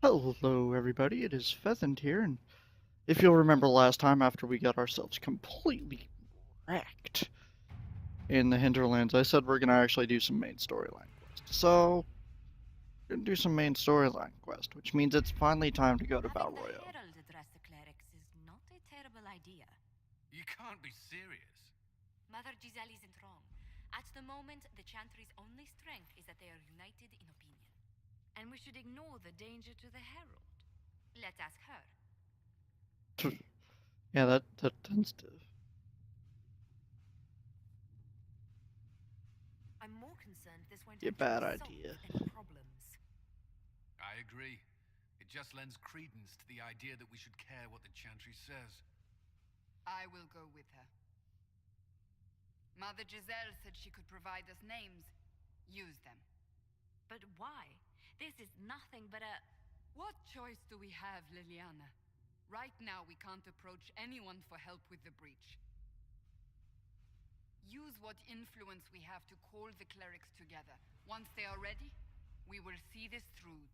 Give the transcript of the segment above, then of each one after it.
Hello, everybody. It is Fethend here, and if you'll remember last time, after we got ourselves completely wrecked in the Hinterlands, I said we're gonna actually do some main storyline quest. So, we're gonna do some main storyline quest, which means it's finally time to go to Val Having the Royeaux. Herald address the clerics is not a terrible idea. You can't be serious. Mother Giselle isn't wrong. At the moment, the Chantry's only strength is that they are united in opinion. And we should ignore the danger to the Herald. Let's ask her. Yeah, that tends to I'm more concerned this won't be a actually bad solve idea. any problems. I agree. It just lends credence to the idea that we should care what the Chantry says. I will go with her. Mother Giselle said she could provide us names. Use them. But why? This is nothing but a... What choice do we have, Liliana? Right now we can't approach anyone for help with the breach. Use what influence we have to call the clerics together. Once they are ready, we will see this through.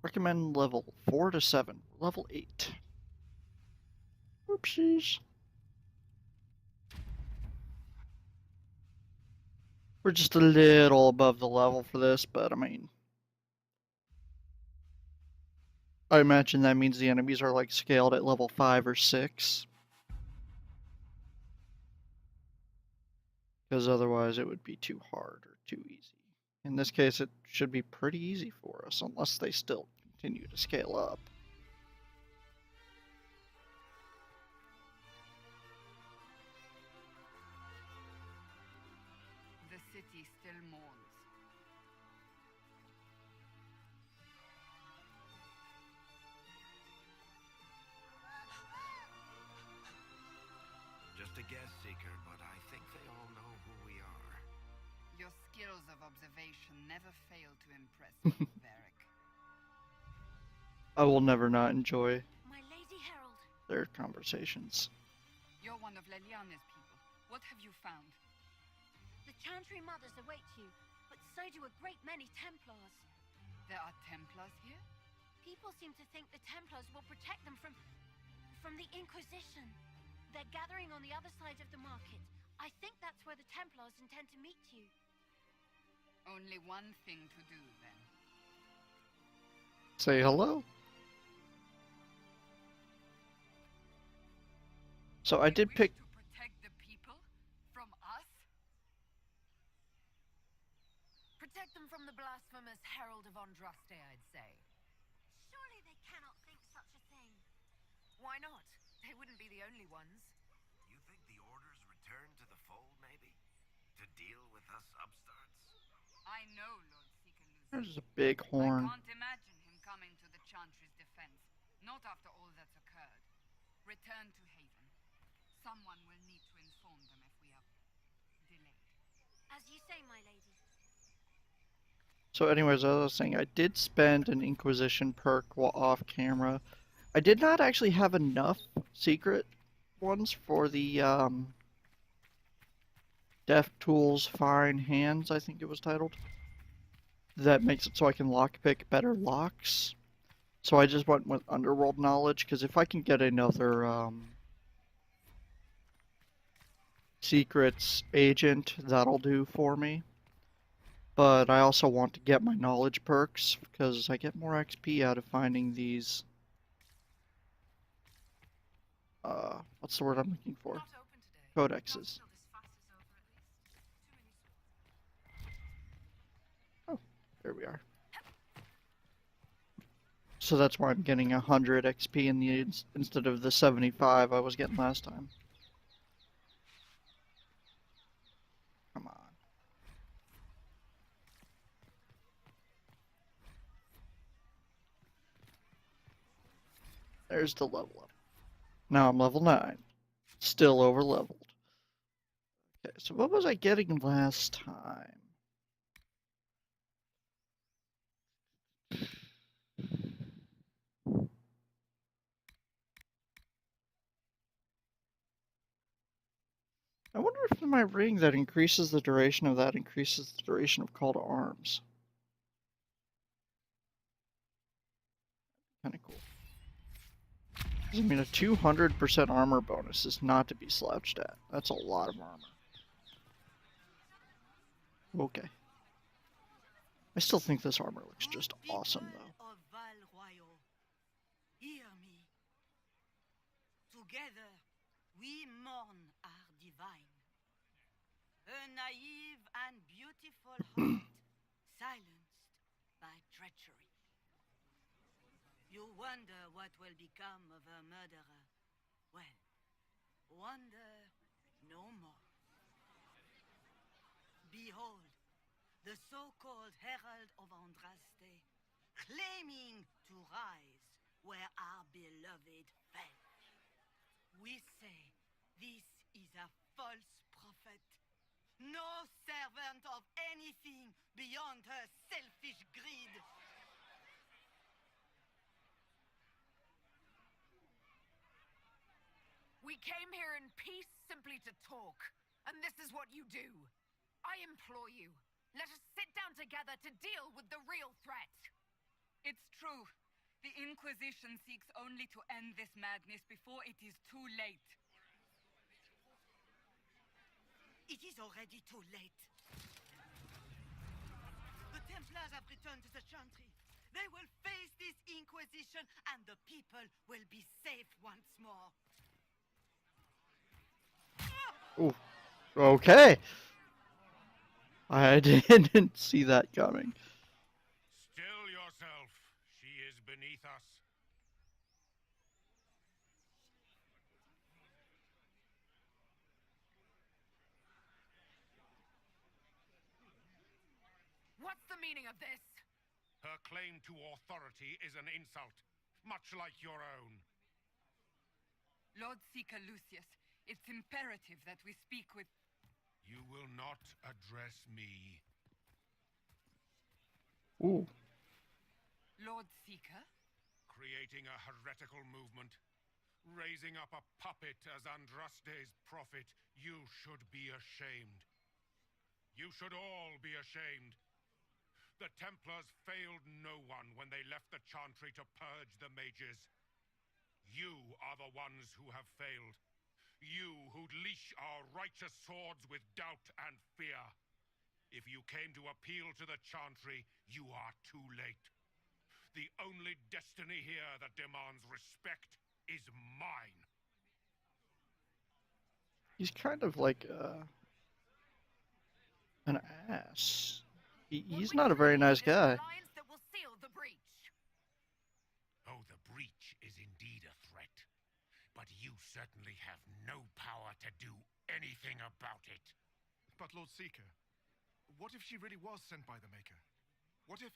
Recommend level 4 to 7. Level 8. Oopsies. We're just a little above the level for this, but I mean, I imagine that means the enemies are like scaled at level 5 or 6. Because otherwise it would be too hard or too easy. In this case, it should be pretty easy for us, unless they still continue to scale up. The city still mourns. Just a guess seeker, but I think they all know who we are. Your skills of observation never fail to impress me, Varric. I will never not enjoy My Lady Herald. their conversations. You're one of Leliana's people. What have you found? The Chantry mothers await you, but so do a great many Templars. There are Templars here? People seem to think the Templars will protect them from the Inquisition. They're gathering on the other side of the market. I think that's where the Templars intend to meet you. Only one thing to do, then. Say hello. So I did Wish pick. to protect the people from us? Protect them from the blasphemous Herald of Andraste, I'd say. Surely they cannot think such a thing. Why not? They wouldn't be the only ones. You think the Order's return to the fold, maybe? To deal with us upstarts? I know Lord Seeker There's a big I horn. can't imagine him coming to the Chantry's defense. Not after all that's occurred. Return to Haven. Someone will need to inform them if we are delayed. As you say, my lady. So anyways, as I was saying, I did spend an Inquisition perk while off camera. I did not actually have enough secret ones for the Deft Tools Fine Hands, I think it was titled. That makes it so I can lockpick better locks. So I just went with Underworld Knowledge, because if I can get another Secrets Agent, that'll do for me. But I also want to get my Knowledge perks, because I get more XP out of finding these... what's the word I'm looking for? Not open today. Codexes. Not until this fuss is over, at least. Too many swords. Oh, there we are. So that's why I'm getting 100 XP in the instead of the 75 I was getting last time. Come on. There's the level up. Now I'm level 9. Still over leveled. Okay, so what was I getting last time? I wonder in my ring that increases the duration of that increases the duration of call to arms. Kind of cool. I mean, a 200% armor bonus is not to be slouched at. That's a lot of armor. Okay. I still think this armor looks just awesome, though. Of Val Royeaux, hear me. Together, we mourn our divine. A naive and beautiful heart, silenced by treachery. You wonder what will become of her murderer. Well, wonder no more. Behold, the so-called Herald of Andraste, claiming to rise where our beloved fell. We say this is a false prophet, no servant of anything beyond her selfish greed. We came here in peace simply to talk, and this is what you do. I implore you, let us sit down together to deal with the real threat. It's true. The Inquisition seeks only to end this madness before it is too late. It is already too late. The Templars have returned to the Chantry. They will face this Inquisition, and the people will be safe once more. Ooh. Okay. I didn't see that coming. Still yourself. She is beneath us. What's the meaning of this? Her claim to authority is an insult, much like your own. Lord Seeker Lucius, it's imperative that we speak with... You will not address me. Ooh. Lord Seeker? Creating a heretical movement. Raising up a puppet as Andraste's prophet. You should be ashamed. You should all be ashamed. The Templars failed no one when they left the Chantry to purge the mages. You are the ones who have failed. You who'd leash our righteous swords with doubt and fear. If you came to appeal to the Chantry, you are too late. The only destiny here that demands respect is mine. He's kind of like an ass. He's not a very nice guy. Alliance that will seal the breach. Oh, the breach is indeed a threat. But you certainly have no power to do anything about it. But Lord Seeker, what if she really was sent by the Maker? What if...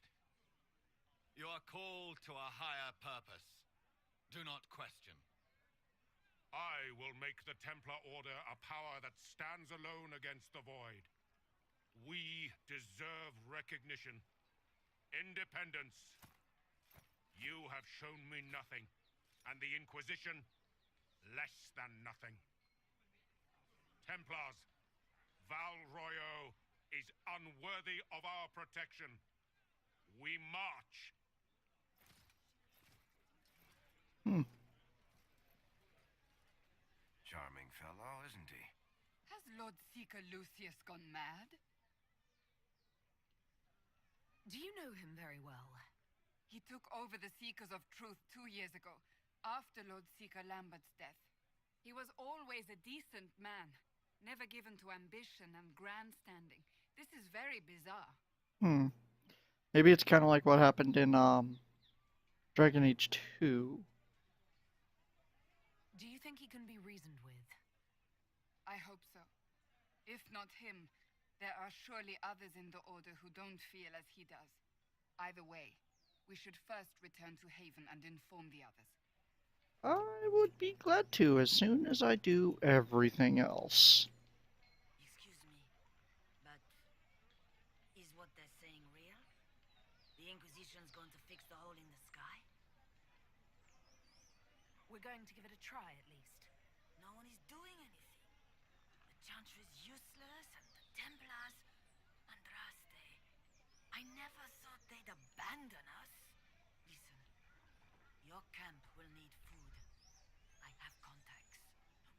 You are called to a higher purpose. Do not question. I will make the Templar Order a power that stands alone against the Void. We deserve recognition. Independence. You have shown me nothing, and the Inquisition, less than nothing. Templars, Val Royeaux is unworthy of our protection. We march. Charming fellow, isn't he? Has Lord Seeker Lucius gone mad? Do you know him very well? He took over the Seekers of Truth 2 years ago, after Lord Seeker Lambert's death. He was always a decent man, never given to ambition and grandstanding. This is very bizarre. Maybe it's kind of like what happened in Dragon Age 2. Do you think he can be reasoned with? I hope so. If not him, there are surely others in the Order who don't feel as he does. Either way, we should first return to Haven and inform the others. I would be glad to as soon as I do everything else. Excuse me, but is what they're saying real? The Inquisition's going to fix the hole in the sky? We're going to give it a try, at least. No one is doing anything. The Chantry's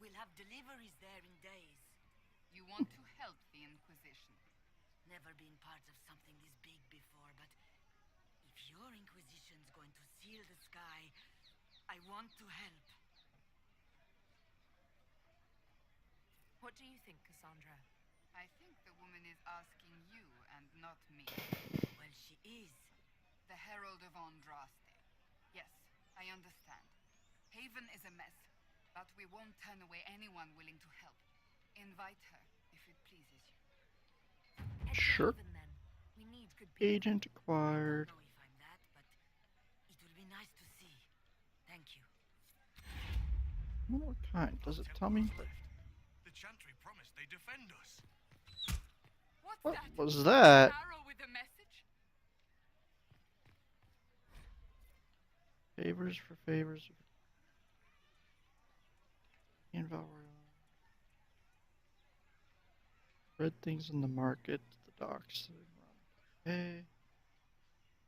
We'll have deliveries there in days. You want to help the Inquisition. Never been part of something this big before, but if your Inquisition's going to seal the sky, I want to help. What do you think, Cassandra? I think the woman is asking you and not me. Well, she is. The Herald of Andraste. Yes, I understand. Haven is a mess, but we won't turn away anyone willing to help. Invite her, if it pleases you. Head to Sure. Haven, then. We need good people. Agent I acquired. don't know if I'm that, but it will be nice to see. Thank you. What kind? Does it tell me? The Chantry promised they defend us. What's What that? was that? Arrow with a message? Favors for favors. And Val Royeaux. Red things in the market, the docks. Hey.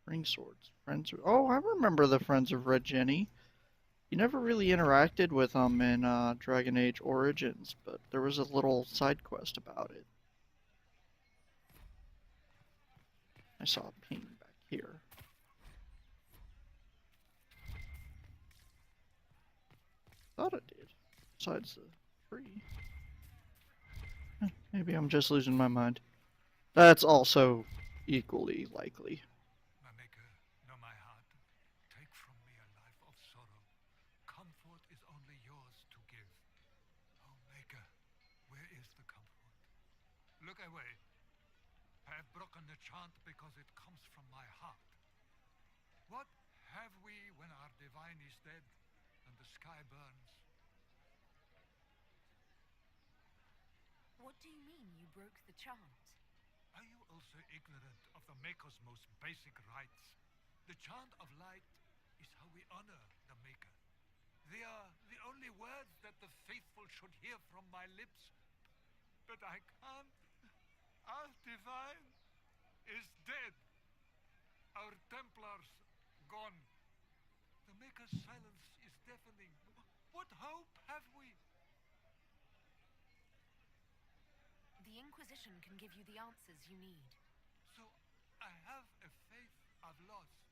Ring swords. Friends. Oh, I remember the Friends of Red Jenny. You never really interacted with them in Dragon Age Origins, but there was a little side quest about it. I saw a ping back here. Thought it did. Besides the tree. Maybe I'm just losing my mind. That's also equally likely. My maker, know my heart. Take from me a life of sorrow. Comfort is only yours to give. Oh, maker, where is the comfort? Look away. I have broken the chant because it comes from my heart. What have we when our divine is dead and the sky burns? What do you mean you broke the chant? Are you also ignorant of the Maker's most basic rights? The chant of light is how we honor the Maker. They are the only words that the faithful should hear from my lips. But I can't. Our divine is dead. Our Templars gone. The Maker's silence is deafening. What hope have we? The Inquisition can give you the answers you need. So I have a faith I've lost,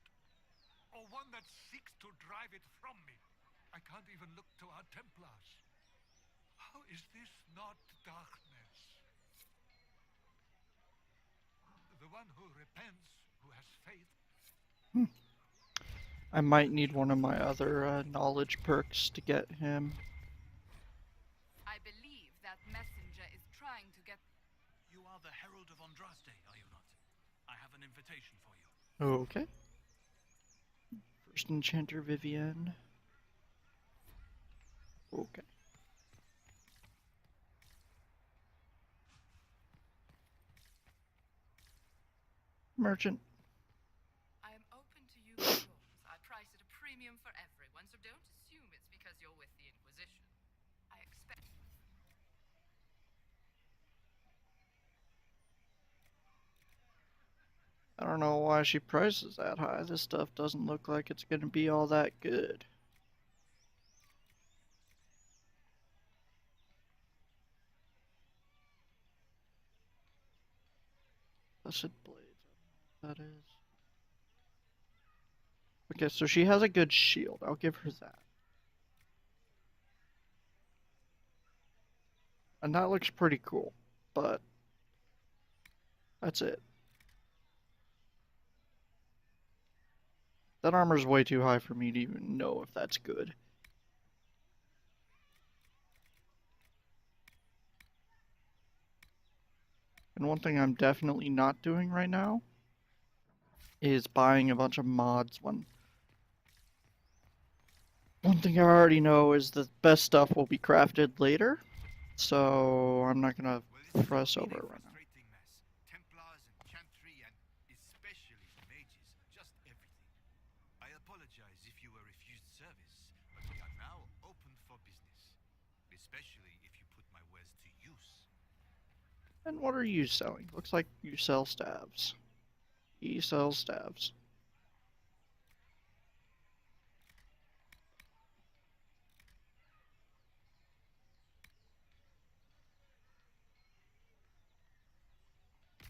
or one that seeks to drive it from me. I can't even look to our Templars. How is this not darkness? The one who repents, who has faith. I might need one of my other knowledge perks to get him. I believe that messenger is trying to get... You are the Herald of Andraste, are you not? I have an invitation for you. Okay. First Enchanter Vivienne. Okay. Merchant. I am open to you for yours. I price at a premium for everyone, so don't assume it's because you're with the Inquisition. I expect... I don't know why she prices that high. This stuff doesn't look like it's going to be all that good. Blessed Blades. I don't know what that is. Okay, so she has a good shield. I'll give her that. And that looks pretty cool, but that's it. That armor's way too high for me to even know if that's good. And one thing I'm definitely not doing right now is buying a bunch of mods when one thing I already know is the best stuff will be crafted later, so I'm not gonna fuss over it right now. Frustrating mess. Templars and Chantry and especially mages, just everything. I apologize if you were refused service, but we are now open for business. Especially if you put my wares to use. And what are you selling? Looks like you sell staves. He sells staves.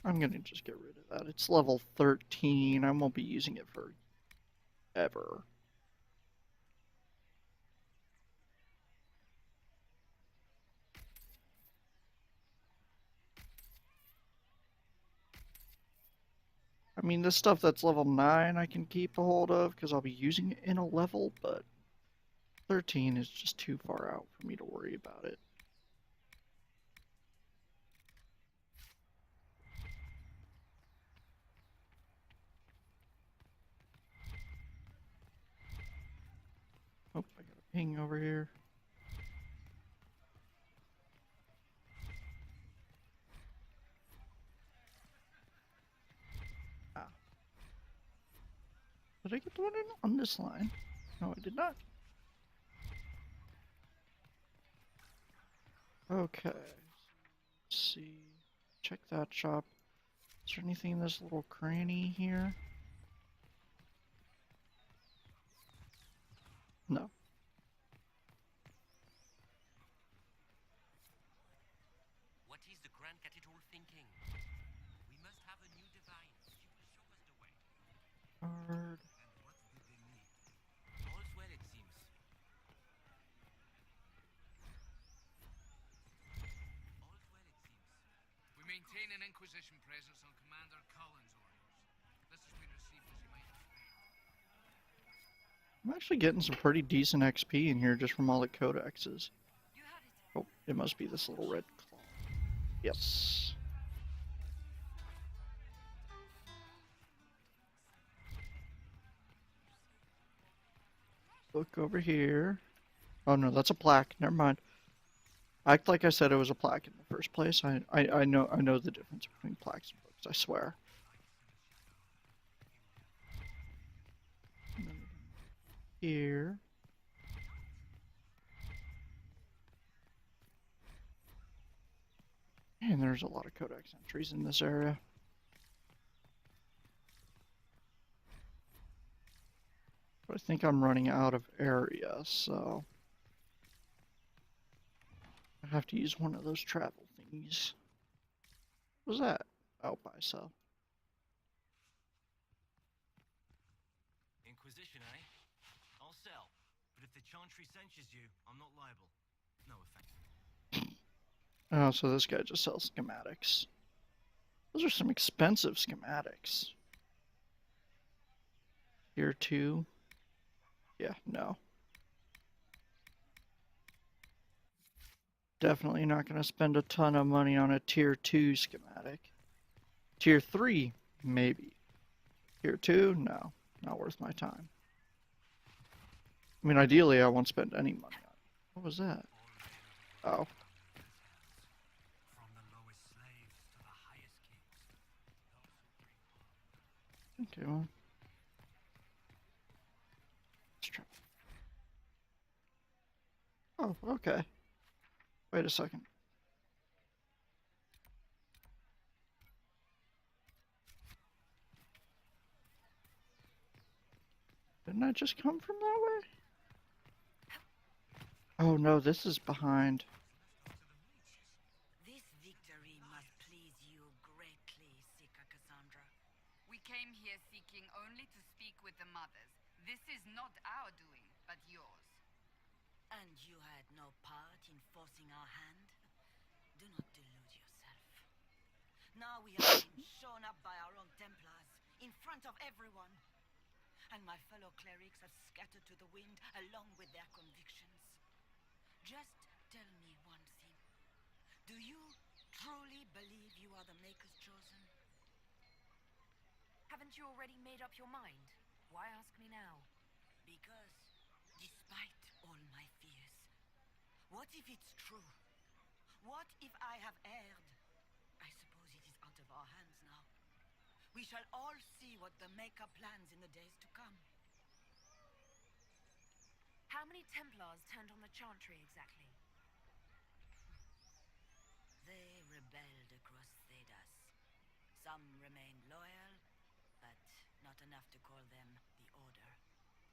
I'm gonna just get rid of that. It's level 13. I won't be using it for ever. I mean, this stuff that's level 9 I can keep a hold of because I'll be using it in a level, but 13 is just too far out for me to worry about it. Oh, I got a ping over here. Ah. Did I get the one in on this line? No, I did not. Okay. Let's see. Check that shop. Is there anything in this little cranny here? No. What is the Grand Cathedral thinking? We must have a new divine. She will show us the way. Card. And what did they need? All's well, it seems. All's well, it seems. We maintain an Inquisition presence on Commander Cullen's orders. This has been received as you might expect. I'm actually getting some pretty decent XP in here just from all the codexes. You have it. Oh, it must be this little red claw. Yes. Look over here. Oh no, that's a plaque. Never mind. Act like I said it was a plaque in the first place. I know the difference between plaques and books, I swear. And then here. And there's a lot of codex entries in this area. But I think I'm running out of area, so I have to use one of those travel thingies. What was that? Oh, buy sell. Inquisition, eh? I'll sell. But if the Chantry censures you, I'm not liable. No offense. Oh, so this guy just sells schematics. Those are some expensive schematics. Tier 2. Yeah, no. Definitely not going to spend a ton of money on a Tier 2 schematic. Tier 3, maybe. Tier 2, no. Not worth my time. I mean, ideally, I won't spend any money on it. What was that? Oh. From the lowest slaves to the highest kings. Okay, well. Let's try. Oh, okay. Wait a second. Didn't I just come from that way? Oh no, this is behind. This victory must please you greatly, Sika Cassandra. We came here seeking only to speak with the mothers. This is not our doing, but yours. And you had no part in forcing our hand? Do not delude yourself. Now we have been shown up by our own Templars, in front of everyone. And my fellow clerics have scattered to the wind along with their convictions. Just tell me one thing. Do you truly believe you are the Maker's chosen? Haven't you already made up your mind? Why ask me now? Because, despite all my fears, what if it's true? What if I have erred? I suppose it is out of our hands now. We shall all see what the Maker plans in the days to come. How many Templars turned on the Chantry exactly? They rebelled across Thedas. Some remained loyal, but not enough to call them the Order.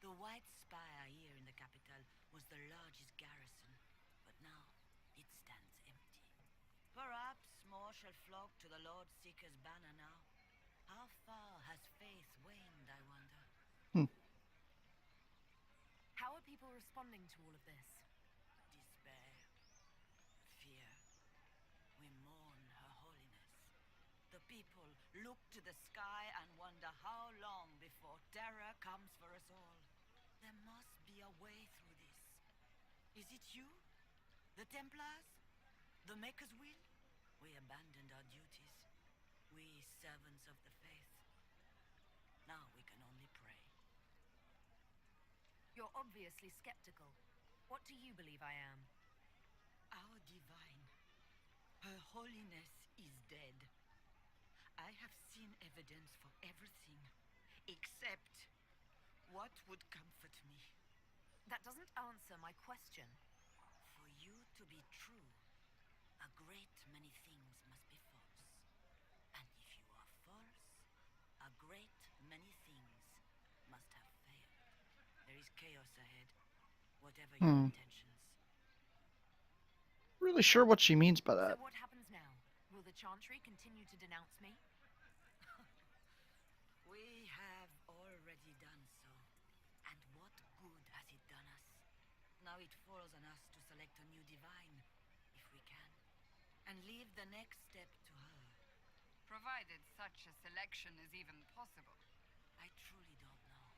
The White Spire here in the capital was the largest garrison, but now it stands empty. Perhaps more shall flock to the Lord Seeker's banner now. How far has faith waned, I wonder? How are people responding to all of this? Despair. Fear. We mourn Her Holiness. The people look to the sky and wonder how long before terror comes for us all. There must be a way through this. Is it you? The Templars? The Maker's Will? We abandoned our duties. We servants of the faith. Now we can only pray. You're obviously skeptical. What do you believe I am? Our divine. Her Holiness is dead. I have seen evidence for everything, except what would comfort me. That doesn't answer my question. For you to be true, a great many things must be false. And if you are false, a great many things must have failed. There is chaos ahead, whatever your intentions. Really sure what she means by that. So what happens now? Will the Chantry continue to denounce me? We have already done so. And what good has it done us? Now it falls on us to select a new divine, if we can, and leave the next step to her. Provided such a selection is even possible. I truly don't know.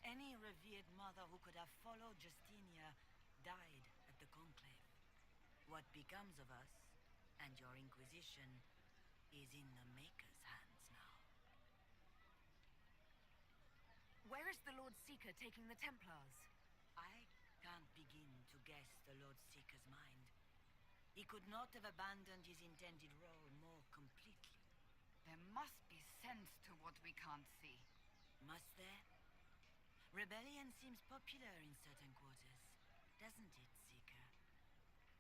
Any revered mother who could have followed Justinia died at the conclave. What becomes of us, and your Inquisition, is in the Maker's hands now. Where is the Lord Seeker taking the Templars? I can't begin to guess the Lord Seeker's mind. He could not have abandoned his intended role more completely. There must be sense to what we can't see. Must there? Rebellion seems popular in certain quarters, doesn't it, Seeker?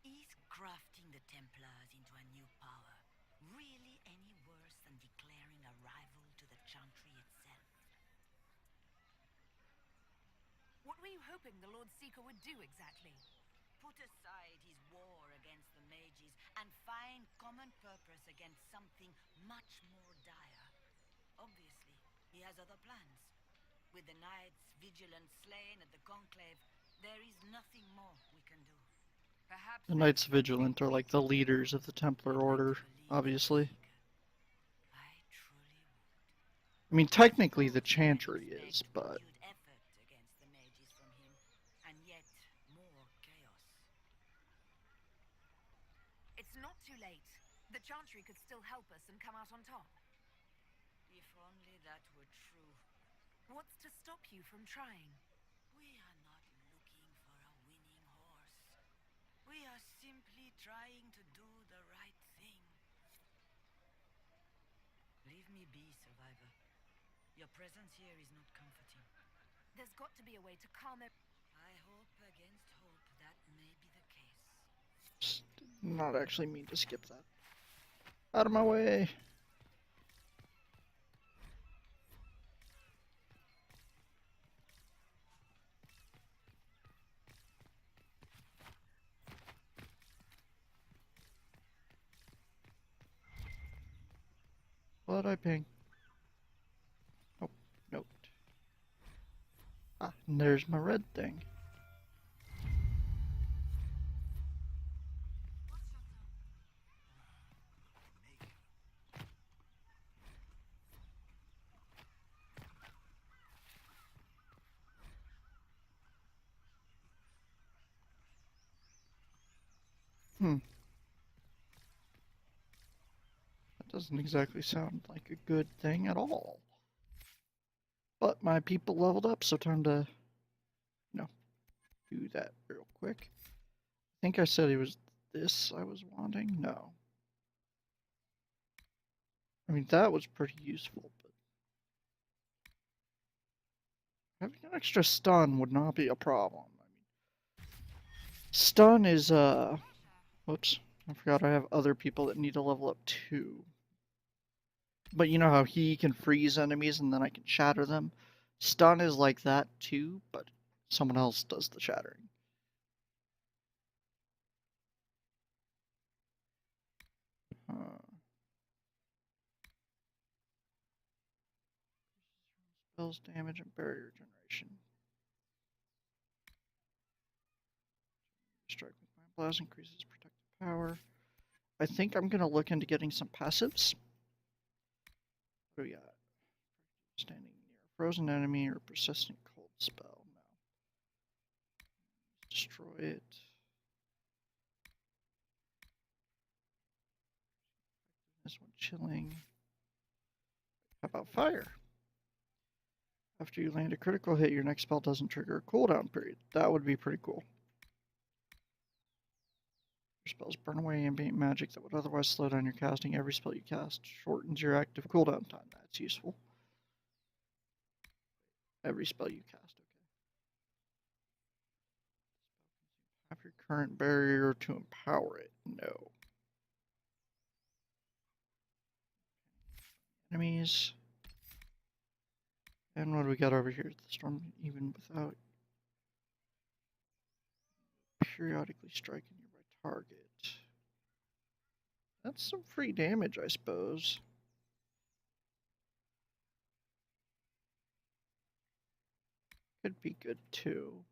Is crafting the Templars into a new power really any worse than declaring a rival to the Chantry itself? What were you hoping the Lord Seeker would do exactly? Put aside his war against the mages and find common purpose against something much more dire. Obviously, he has other plans. With the knights vigilant slain at the conclave, there is nothing more we can do. Perhaps The Knights Vigilant are like the leaders of the Templar Order, obviously. I truly would. I mean, technically the Chantry is, but... Huge effort against the mages from him, and yet more chaos. It's not too late. The Chantry could still help us and come out on top. If only that were true. What's to stop you from trying? We are not looking for a winning horse. We are simply trying to do the right thing. Leave me be, survivor. Your presence here is not comforting. There's got to be a way to calm it. I hope against hope that may be the case. Did not actually mean to skip that. Out of my way. What I ping? Oh, note. Ah, and there's my red thing. That doesn't exactly sound like a good thing at all. But my people leveled up, so time to, do that real quick. I think I said it was this I was wanting. No. I mean, that was pretty useful, but having an extra stun would not be a problem. I mean, stun is, whoops. I forgot I have other people that need to level up too. But you know how he can freeze enemies and then I can shatter them? Stun is like that too, but someone else does the shattering. spells, damage, and barrier generation. Strike with Mind Blast increases protective power. I think I'm going to look into getting some passives. What do we got? Standing near a frozen enemy or persistent cold spell. No. Destroy it. This one chilling. How about fire? After you land a critical hit, your next spell doesn't trigger a cooldown period. That would be pretty cool. Your spells burn away ambient magic that would otherwise slow down your casting. Every spell you cast shortens your active cooldown time. That's useful. Every spell you cast, okay. Have your current barrier to empower it. No. Enemies. And what do we got over here? The storm, even without periodically striking nearby target. That's some free damage, I suppose. Could be good too.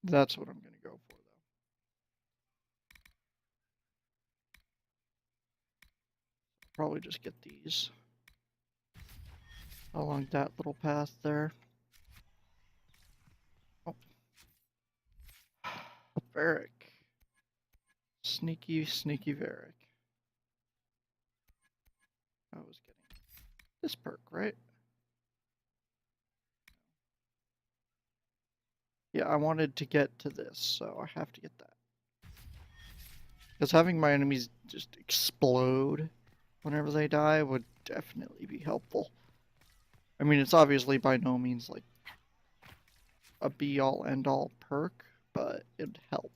That's what I'm going to go for, though. Probably just get these along that little path there. Oh. Varric. Sneaky, sneaky Varric. I was getting this perk, right? Yeah, I wanted to get to this, so I have to get that. Because having my enemies just explode whenever they die would definitely be helpful. I mean, it's obviously by no means like a be-all, end-all perk, but it'd help.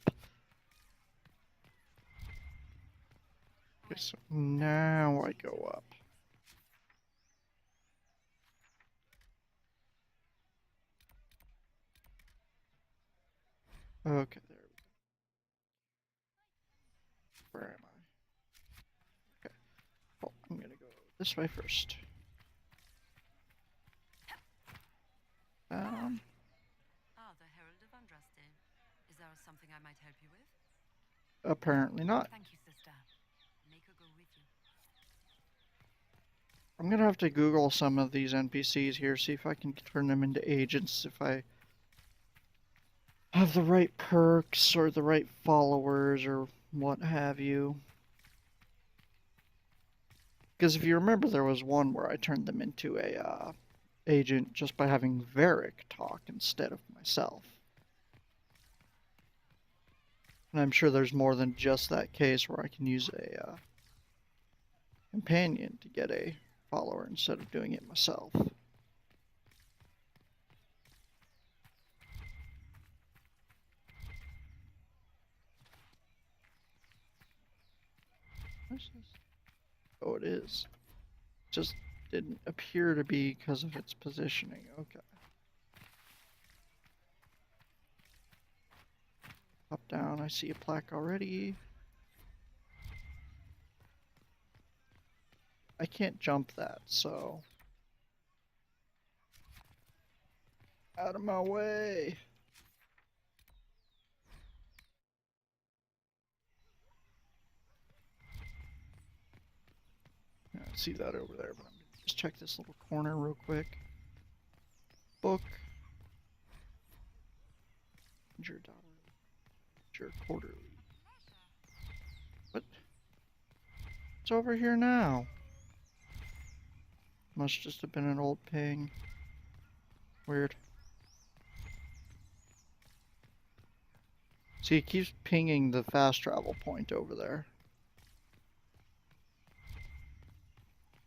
Okay, so now I go up. Okay, there we go. Where am I? Okay. Well, I'm gonna go this way first. Ah, the Herald of Andraste. Is there something I might help you with? Apparently not. Thank you, sister. Make her go with you. I'm gonna have to Google some of these NPCs here, see if I can turn them into agents, if I have the right perks or the right followers or what have you. Because if you remember, there was one where I turned them into a agent just by having Varric talk instead of myself. And I'm sure there's more than just that case where I can use a companion to get a follower instead of doing it myself. What's this? Oh, it is. Just didn't appear to be because of its positioning. Okay. Up, down, I see a plaque already. I can't jump that, so... Out of my way! Yeah, I see that over there, but I'm gonna just check this little corner real quick. Book. Your dollar. Your quarterly. What? It's over here now. Must just have been an old ping. Weird. See, it keeps pinging the fast travel point over there.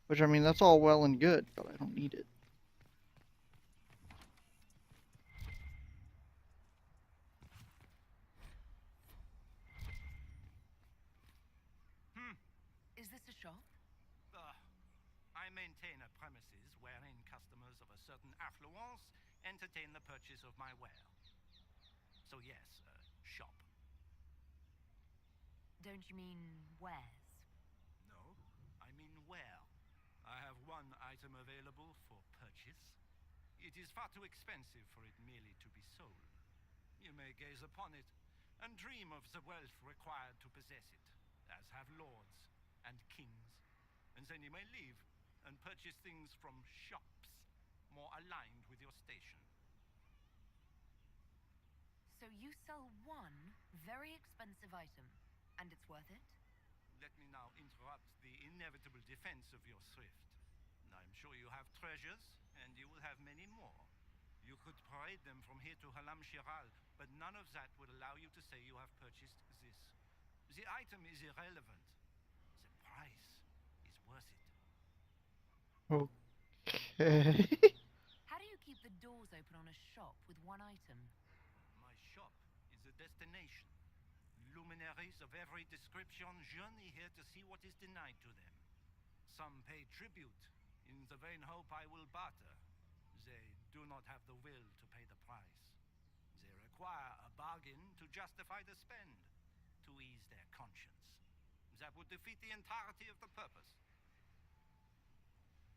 Which, I mean, that's all well and good, but I don't need it. Is this a shop? I maintain a premises wherein customers of a certain affluence entertain the purchase of my ware. So yes, shop. Don't you mean wares? No, I mean where. I have one item available for purchase. It is far too expensive for it merely to be sold. You may gaze upon it and dream of the wealth required to possess it, as have lords and kings. And then you may leave and purchase things from shops more aligned with your station. So you sell one very expensive item, and it's worth it? Let me now interrupt the inevitable defense of your thrift. I'm sure you have treasures, and you will have many more. You could parade them from here to Halam Shiral, but none of that would allow you to say you have purchased this. The item is irrelevant. The price is worth it. Okay. How do you keep the doors open on a shop with one item? My shop is a destination. Luminaries of every description journey here to see what is denied to them. Some pay tribute in the vain hope I will barter. They do not have the will to pay the price. They require a bargain to justify the spend, to ease their conscience. That would defeat the entirety of the purpose.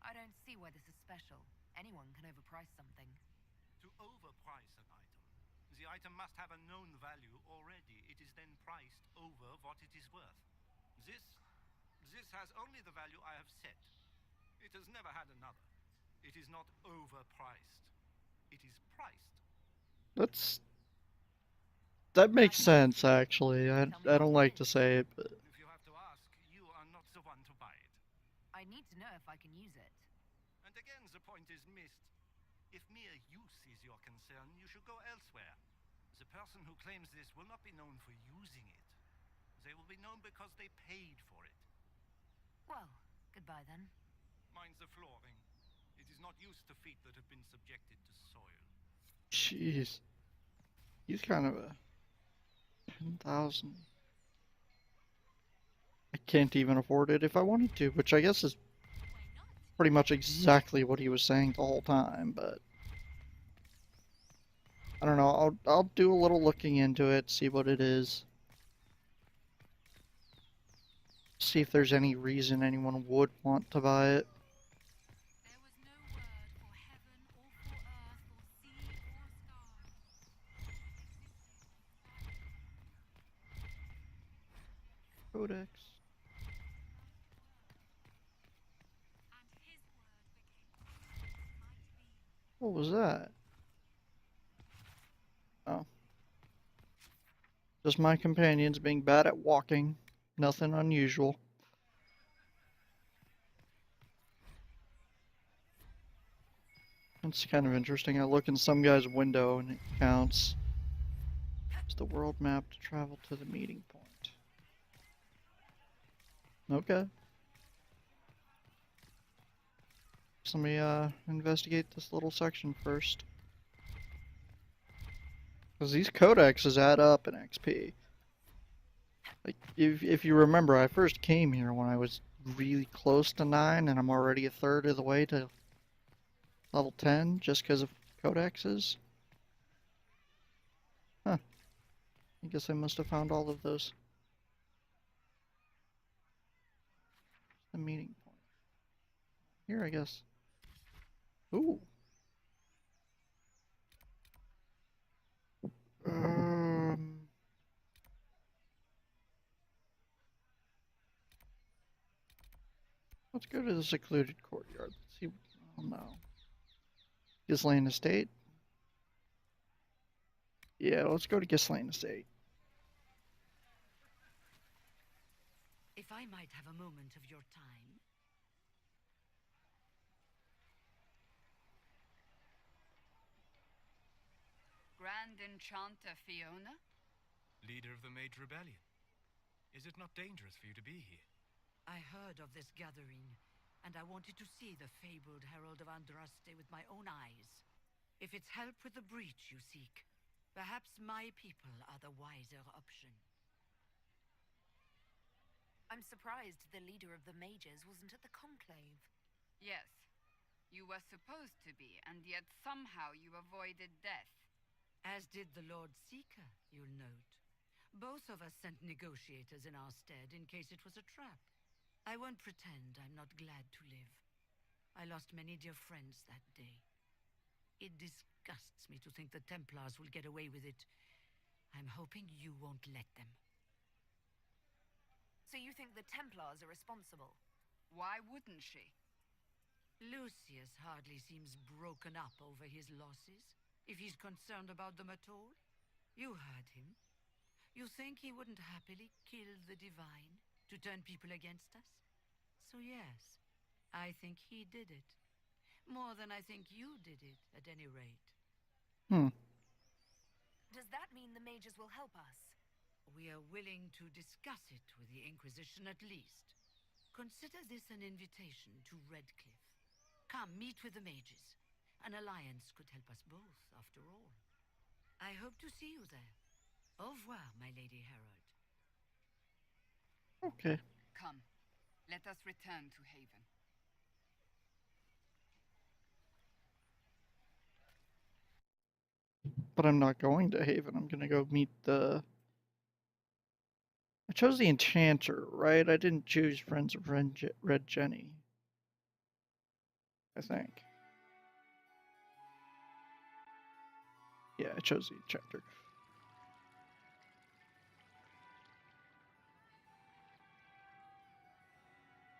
I don't see why this is special. Anyone can overprice something. To overprice an item, the item must have a known value already. It is then priced over what it is worth. This has only the value I have set. It has never had another. It is not overpriced. It is priced. That makes sense, actually. I don't like to say it, but If you have to ask, you are not the one to buy it. I need to know if I can use it. And again, the point is missed. If mere use is your concern, you should go elsewhere. The person who claims this will not be known for using it. They will be known because they paid for it. Well, goodbye then. Mind the flooring. It is not used to feet that have been subjected to soil. jeez. He's kind of a 10,000. I can't even afford it if I wanted to, which I guess is pretty much exactly what he was saying the whole time, but I don't know. I'll do a little looking into it, see what it is. See if there's any reason anyone would want to buy it. There was no word for heaven or for earth or sea or sky. Codex. What was that? Oh. Just my companions being bad at walking. Nothing unusual. It's kind of interesting. I look in some guy's window and it counts. It's the world map to travel to the meeting point. Okay. So let me investigate this little section first. Because these codexes add up in XP. Like, if you remember, I first came here when I was really close to 9, and I'm already a third of the way to level 10 just because of codexes. Huh. I guess I must have found all of those. The meeting point. Here, I guess. Ooh. Let's go to the secluded courtyard. Let's see. Oh no. Ghislaine Estate? Yeah, let's go to Ghislaine Estate. If I might have a moment of your time. Grand Enchanter Fiona? Leader of the Mage Rebellion. Is it not dangerous for you to be here? I heard of this gathering, and I wanted to see the fabled Herald of Andraste with my own eyes. If it's help with the breach you seek, perhaps my people are the wiser option. I'm surprised the leader of the mages wasn't at the conclave. Yes. You were supposed to be, and yet somehow you avoided death. As did the Lord Seeker, you'll note. Both of us sent negotiators in our stead in case it was a trap. I won't pretend I'm not glad to live. I lost many dear friends that day. It disgusts me to think the Templars will get away with it. I'm hoping you won't let them. So you think the Templars are responsible? Why wouldn't she? Lucius hardly seems broken up over his losses, if he's concerned about them at all. You heard him. You think he wouldn't happily kill the Divine to turn people against us? So yes, I think he did it. More than I think you did it, at any rate. Does that mean the mages will help us? We are willing to discuss it with the Inquisition at least. Consider this an invitation to Redcliffe. Come, meet with the mages. An alliance could help us both, after all. I hope to see you there. Au revoir, my Lady Herald. Okay. Come, let us return to Haven. But I'm not going to Haven. I'm gonna go meet the... I chose the Enchanter, right? I didn't choose Friends of Red Jenny. I think. Yeah, I chose the Enchanter.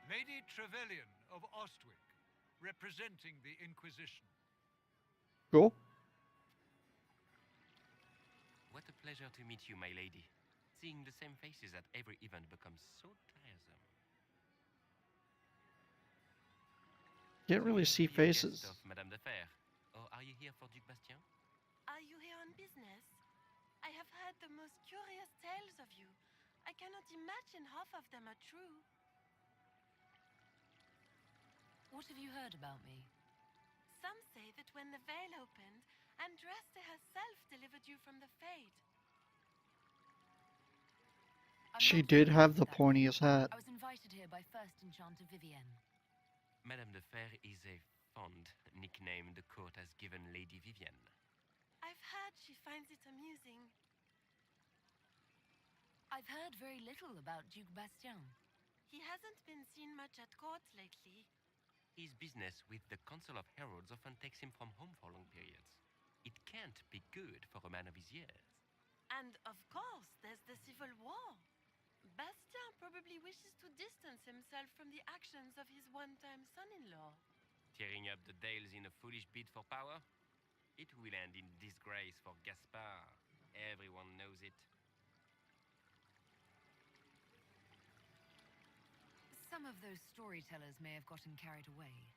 Lady Trevelyan of Ostwick, representing the Inquisition. Cool. What a pleasure to meet you, my lady. Seeing the same faces at every event becomes so tiresome. Can't really see You're a guest faces. of Madame de Fer. Or are you here for Duc Bastien? Are you here on business? I have heard the most curious tales of you. I cannot imagine half of them are true. What have you heard about me? Some say that when the veil opened, Andraste herself delivered you from the Fade. She did have the pointiest hat. I was invited here by First Enchanter Vivienne. Madame de Fer is a fond nickname the court has given Lady Vivienne. I've heard she finds it amusing. I've heard very little about Duc Bastien. He hasn't been seen much at court lately. His business with the Council of Heralds often takes him from home for long periods. It can't be good for a man of his years. And of course, there's the civil war. Bastien probably wishes to distance himself from the actions of his one-time son-in-law. Tearing up the Dales in a foolish bid for power? It will end in disgrace for Gaspard. Everyone knows it. Some of those storytellers may have gotten carried away.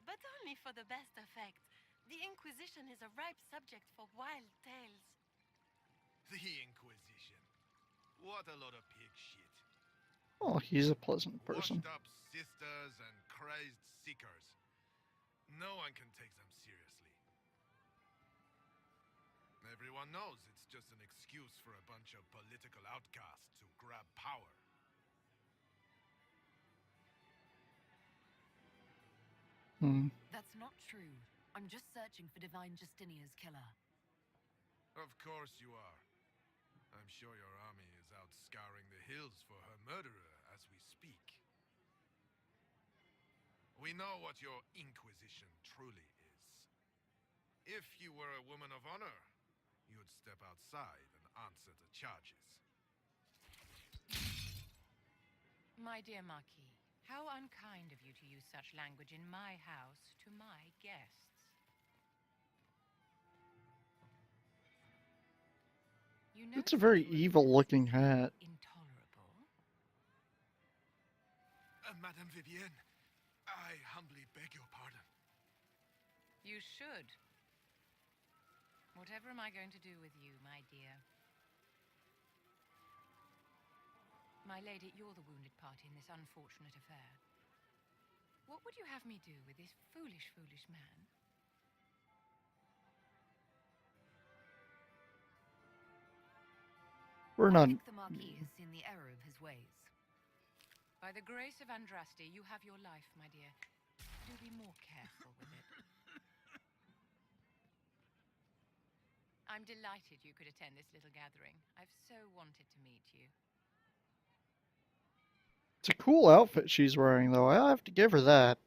But only for the best effect. The Inquisition is a ripe subject for wild tales. The Inquisition. What a lot of pig shit. Oh, he's a pleasant person. Washed up sisters and crazed seekers. No one can take them seriously. Everyone knows it's just an excuse for a bunch of political outcasts to grab power. That's not true. I'm just searching for Divine Justinia's killer. Of course you are. I'm sure your army is out scouring the hills for her murderer as we speak. We know what your Inquisition truly is. If you were a woman of honor, you'd step outside and answer the charges. My dear Marquis, how unkind of you to use such language in my house to my guests. You know It's a very evil-looking hat. intolerable. Madame Vivienne, I humbly beg your pardon. You should. Whatever am I going to do with you, my dear? My lady, you're the wounded party in this unfortunate affair. What would you have me do with this foolish, foolish man? We're I not... think the Marquis has seen the error of his ways. By the grace of Andraste, you have your life, my dear. Do be more careful with it. I'm delighted you could attend this little gathering. I've so wanted to meet you. It's a cool outfit she's wearing, though. I have to give her that.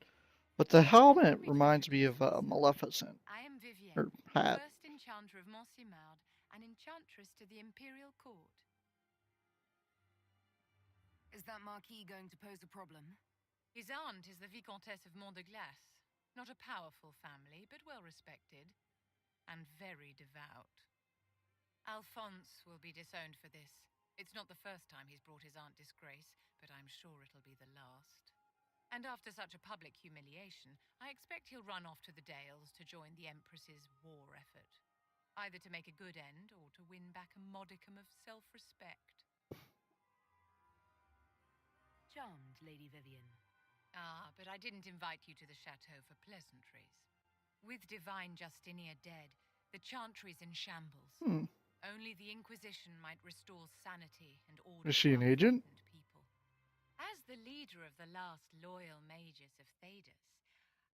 But the helmet reminds me of Maleficent. I am Vivienne, Her hat. first enchanter of Montsimard and enchantress to the Imperial Court. Is that Marquis going to pose a problem? His aunt is the Vicomtesse of Mont de Glace. Not a powerful family, but well respected. And very devout. Alphonse will be disowned for this. It's not the first time he's brought his aunt disgrace, but I'm sure it'll be the last. And after such a public humiliation, I expect he'll run off to the Dales to join the Empress's war effort. Either to make a good end, or to win back a modicum of self-respect. Charmed, Lady Vivienne. Ah, but I didn't invite you to the chateau for pleasantries. With Divine Justinia dead, the Chantry's in shambles. Only the Inquisition might restore sanity and order. Is she an agent? People. As the leader of the last loyal mages of Thedas,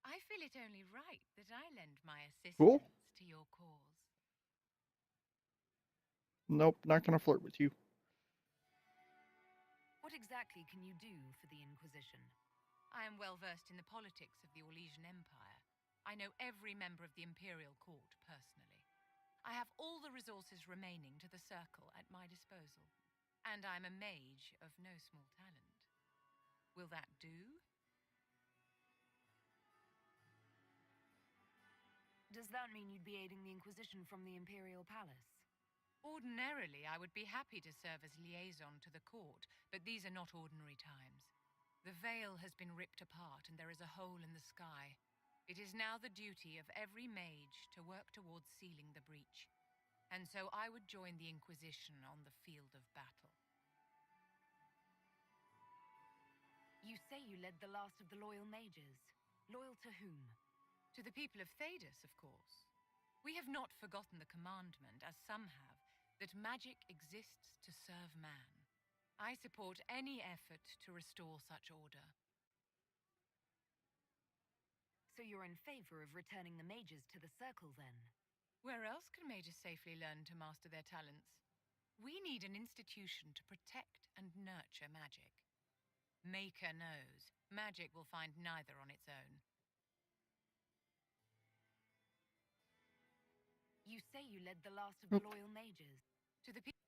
I feel it only right that I lend my assistance to your cause. Nope, not gonna flirt with you. What exactly can you do for the Inquisition? I am well versed in the politics of the Orlesian Empire. I know every member of the Imperial Court personally. I have all the resources remaining to the Circle at my disposal. And I'm a mage of no small talent. Will that do? Does that mean you'd be aiding the Inquisition from the Imperial Palace? Ordinarily, I would be happy to serve as liaison to the court, but these are not ordinary times. The veil has been ripped apart and there is a hole in the sky. It is now the duty of every mage to work towards sealing the breach. And so I would join the Inquisition on the field of battle. You say you led the last of the loyal mages. Loyal to whom? To the people of Thedas, of course. We have not forgotten the commandment, as some have, that magic exists to serve man. I support any effort to restore such order. So you're in favor of returning the mages to the Circle, then? Where else can mages safely learn to master their talents? We need an institution to protect and nurture magic. Maker knows, magic will find neither on its own. You say you led the last of the loyal mages. To the people,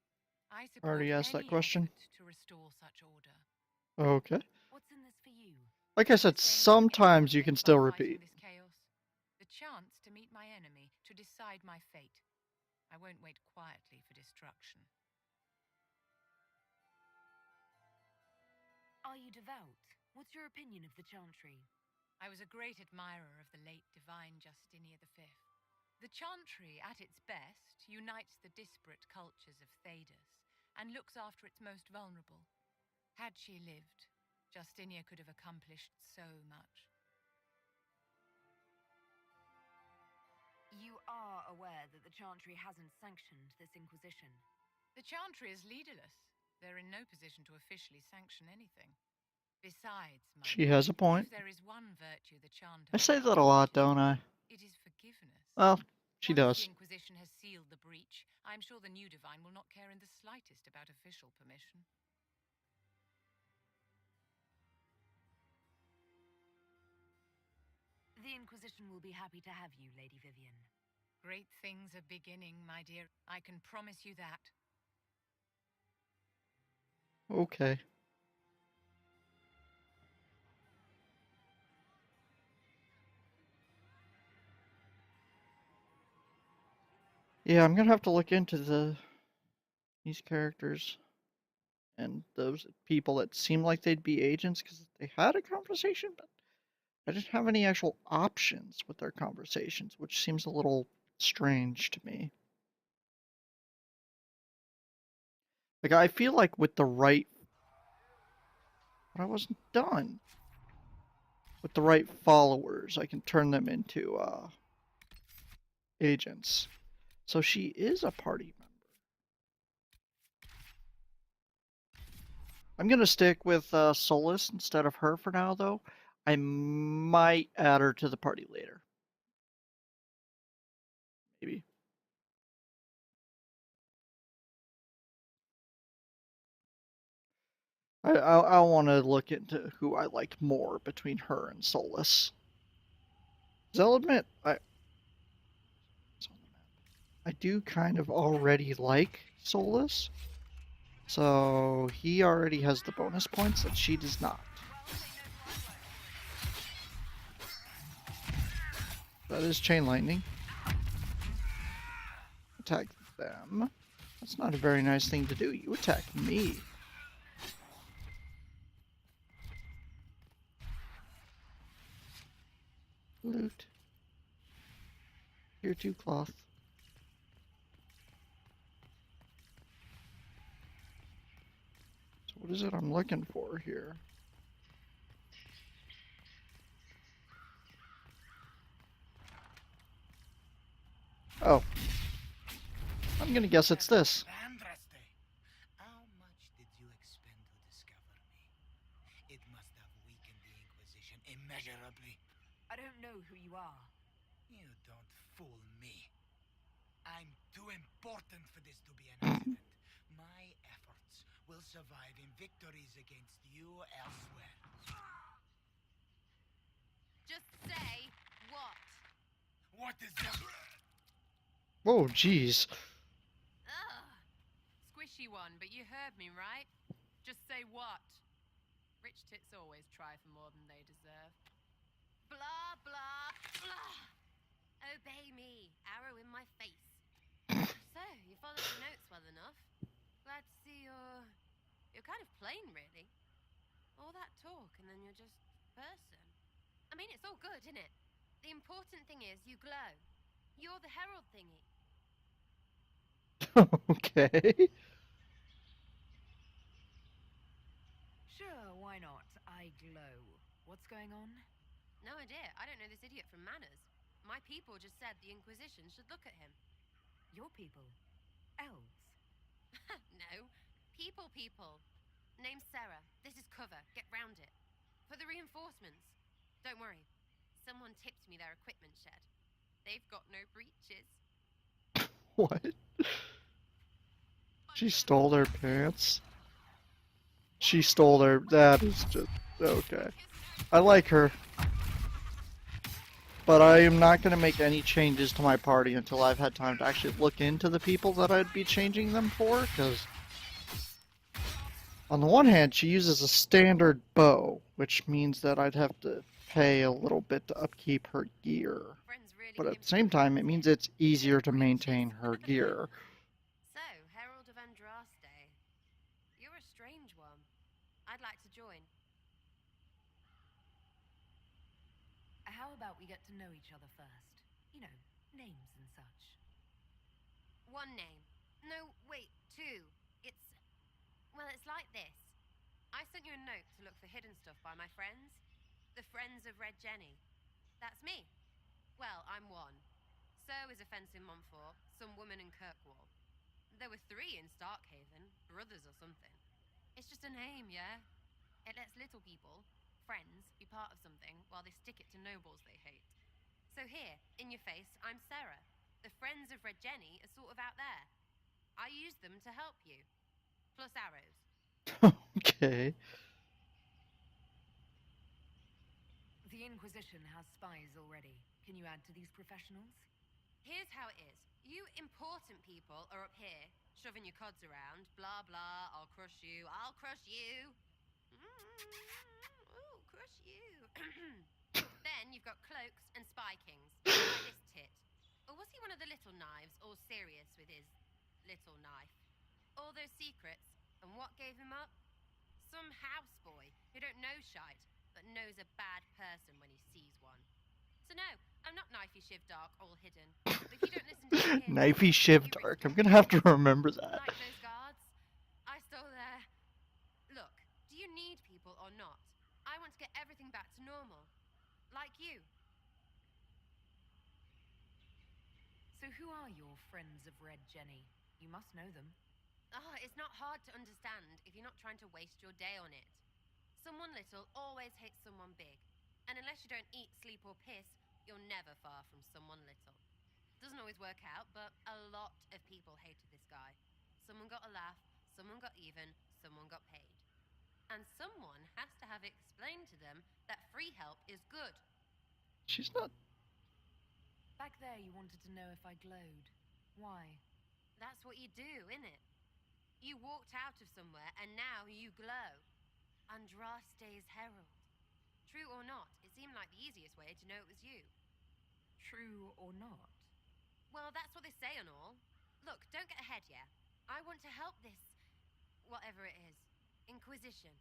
I support Already asked that any question. effort to restore such order. Okay. What's in this for you? Like I said, sometimes you can still repeat. This chaos, the chance to meet my enemy, to decide my fate. I won't wait quietly for destruction. Are you devout? What's your opinion of the Chantry? I was a great admirer of the late Divine Justinia V. The Chantry, at its best, unites the disparate cultures of Thedas and looks after its most vulnerable. Had she lived, Justinia could have accomplished so much. You are aware that the Chantry hasn't sanctioned this Inquisition. The Chantry is leaderless. They're in no position to officially sanction anything. Besides, She has a point. if there is one virtue the Chantry I say that a lot, don't I? it is forgiveness. Well, she Once does. the Inquisition has sealed the breach, I'm sure the new Divine will not care in the slightest about official permission. The Inquisition will be happy to have you, Lady Vivienne. Great things are beginning, my dear. I can promise you that. Okay. Yeah, I'm gonna have to look into these characters and those people that seem like they'd be agents, because they had a conversation, but I didn't have any actual options with their conversations, which seems a little strange to me. Like, I feel like with the right... But I wasn't done. With the right followers, I can turn them into agents. So she is a party member. I'm gonna stick with Solus instead of her for now, though. I might add her to the party later. Maybe. I want to look into who I like more between her and Solus. 'Cause I'll admit, I do kind of already like Solus, so he already has the bonus points that she does not. That is chain lightning. Attack them. That's not a very nice thing to do. You attack me. Loot. Tier 2 cloth. So what is it I'm looking for here? Oh. I'm gonna guess it's this. How much did you expend to discover me? It must have weakened the Inquisition immeasurably. I don't know who you are. You don't fool me. I'm too important for this to be an accident. My efforts will survive in victories against you elsewhere. Just say what? What is that? Oh, jeez. Ugh. Squishy one, but you heard me, right? Just say what? Rich tits always try for more than they deserve. Blah, blah, blah. Obey me. Arrow in my face. So, you followed the notes well enough. Glad to see you're kind of plain, really. All that talk and then you're just person. I mean, it's all good, isn't it? The important thing is you glow. You're the herald thingy. Okay. Sure, why not? I glow. What's going on? No idea. I don't know this idiot from Manners. My people just said the Inquisition should look at him. Your people? Elves? No. People. Name's Sarah. This is cover. Get round it. For the reinforcements. Don't worry. Someone tipped me their equipment shed. They've got no breeches. What? She stole their pants? She stole their... That is just... Okay. I like her. But I am not going to make any changes to my party until I've had time to actually look into the people that I'd be changing them for, because... On the one hand, she uses a standard bow, which means that I'd have to pay a little bit to upkeep her gear. But at the same time, it means it's easier to maintain her gear. So, Herald of Andraste. You're a strange one. I'd like to join. How about we get to know each other first? You know, names and such. One name. No, wait, two. Well, it's like this. I sent you a note to look for hidden stuff by my friends. The Friends of Red Jenny. That's me. Well, I'm one. So is a fence in Montfort, some woman in Kirkwall. There were 3 in Starkhaven, brothers or something. It's just a name, yeah? It lets little people, friends, be part of something while they stick it to nobles they hate. So here, in your face, I'm Sarah. The Friends of Red Jenny are sort of out there. I use them to help you. Plus arrows. Okay. The Inquisition has spies already. Can you add to these professionals? Here's how it is. You important people are up here, shoving your cods around. Blah, blah, I'll crush you. Ooh, crush you. Then you've got cloaks and spy kings, like this tit. Or was he one of the little knives, all serious with his little knife? All those secrets, and what gave him up? Some houseboy who don't know shite, but knows a bad person when he sees one. So no, I'm not knifey shiv dark, all hidden. But if you don't listen to me here, Knifey Shiv Dark. I'm gonna have to remember that. like those guards, I stole their... Look, do you need people or not? I want to get everything back to normal. Like you. So who are your Friends of Red Jenny? You must know them. It's not hard to understand if you're not trying to waste your day on it. Someone little always hates someone big. And unless you don't eat, sleep, or piss, you're never far from someone little. Doesn't always work out, but a lot of people hated this guy. Someone got a laugh, someone got even, someone got paid. And someone has to have explained to them that free help is good. She's not. Back there, you wanted to know if I glowed. Why? That's what you do, innit? You walked out of somewhere and now you glow. Andraste's herald. True or not, it seemed like the easiest way to know it was you. True or not? Well, that's what they say and all. Look, don't get ahead, yeah? I want to help this... whatever it is. Inquisition.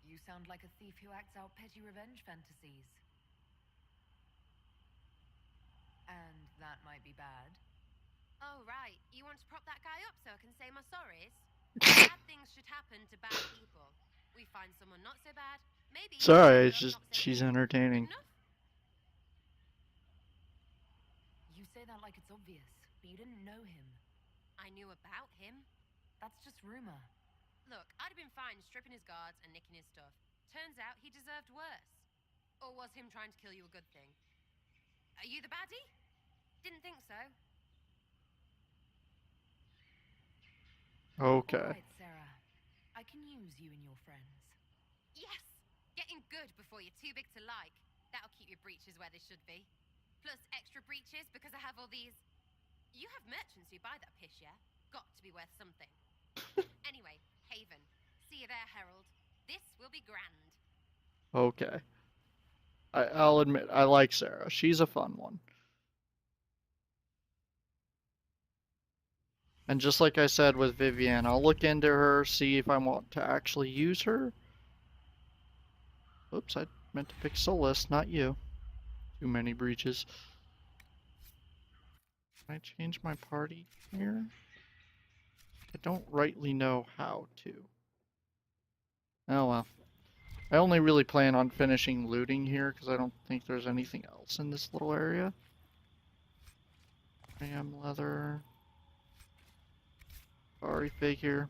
You sound like a thief who acts out petty revenge fantasies. And that might be bad. Oh, right. You want to prop that guy up so I can say my sorries? Bad things should happen to bad people. We find someone not so bad. Maybe... Sorry, it's just she's entertaining. You say that like it's obvious, but you didn't know him. I knew about him. That's just rumor. Look, I'd have been fine stripping his guards and nicking his stuff. Turns out he deserved worse. Or was him trying to kill you a good thing? Are you the baddie? Didn't think so. Okay. All right, Sarah. I can use you and your friends. Yes! Getting good before you're too big to like. That'll keep your breeches where they should be. Plus extra breeches because I have all these... You have merchants who buy that piss, yeah? Got to be worth something. Anyway, Haven. See you there, Herald. This will be grand. Okay. I'll admit, I like Sarah. She's a fun one. And just like I said with Vivienne, I'll look into her, see if I want to actually use her. Oops, I meant to pick Solus, not you. Too many breaches. Can I change my party here? I don't rightly know how to. Oh well. I only really plan on finishing looting here because I don't think there's anything else in this little area. Ram leather. Sorry, figure.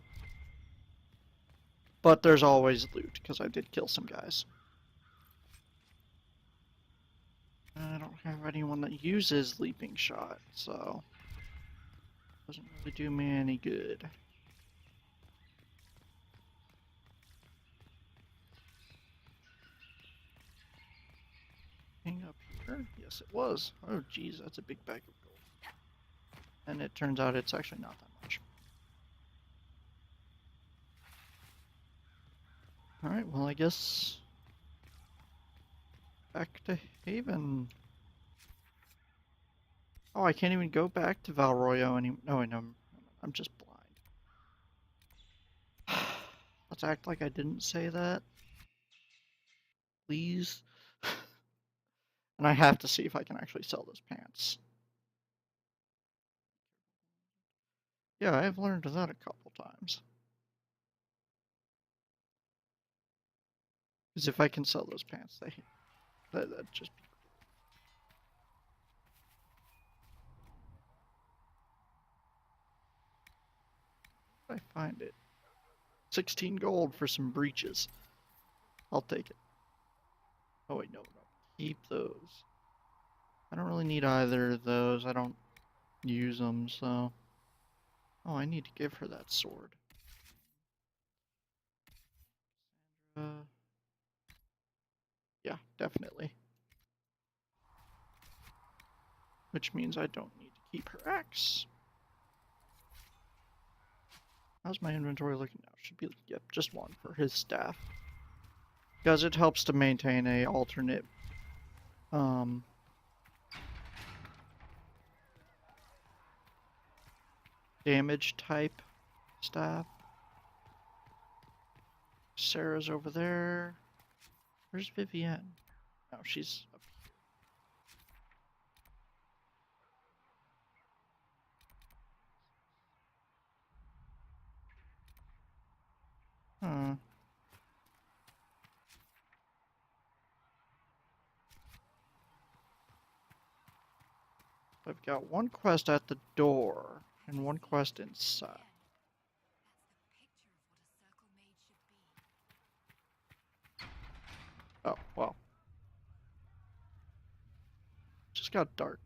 But there's always loot because I did kill some guys. I don't have anyone that uses Leaping Shot, so doesn't really do me any good. Hang up here? Yes, it was. Oh, geez, that's a big bag of gold. And it turns out it's actually not that much. Alright, well, I guess back to Haven. Oh, I can't even go back to Val Royeaux anymore. No, I know. I'm just blind. Let's act like I didn't say that. Please. And I have to see if I can actually sell those pants. Yeah, I've learned that a couple times. Because if I can sell those pants, that'd just be... I find it. 16 gold for some breeches. I'll take it. Oh wait, no. Keep those. I don't really need either of those. I don't use them, so... Oh, I need to give her that sword. Yeah, definitely. Which means I don't need to keep her axe. How's my inventory looking now? Should be, yep, just one for his staff. Because it helps to maintain a alternate, damage type staff. Sarah's over there. Where's Vivienne? Oh, she's up here. Huh. I've got one quest at the door and one quest inside. Oh, well. Just got dark.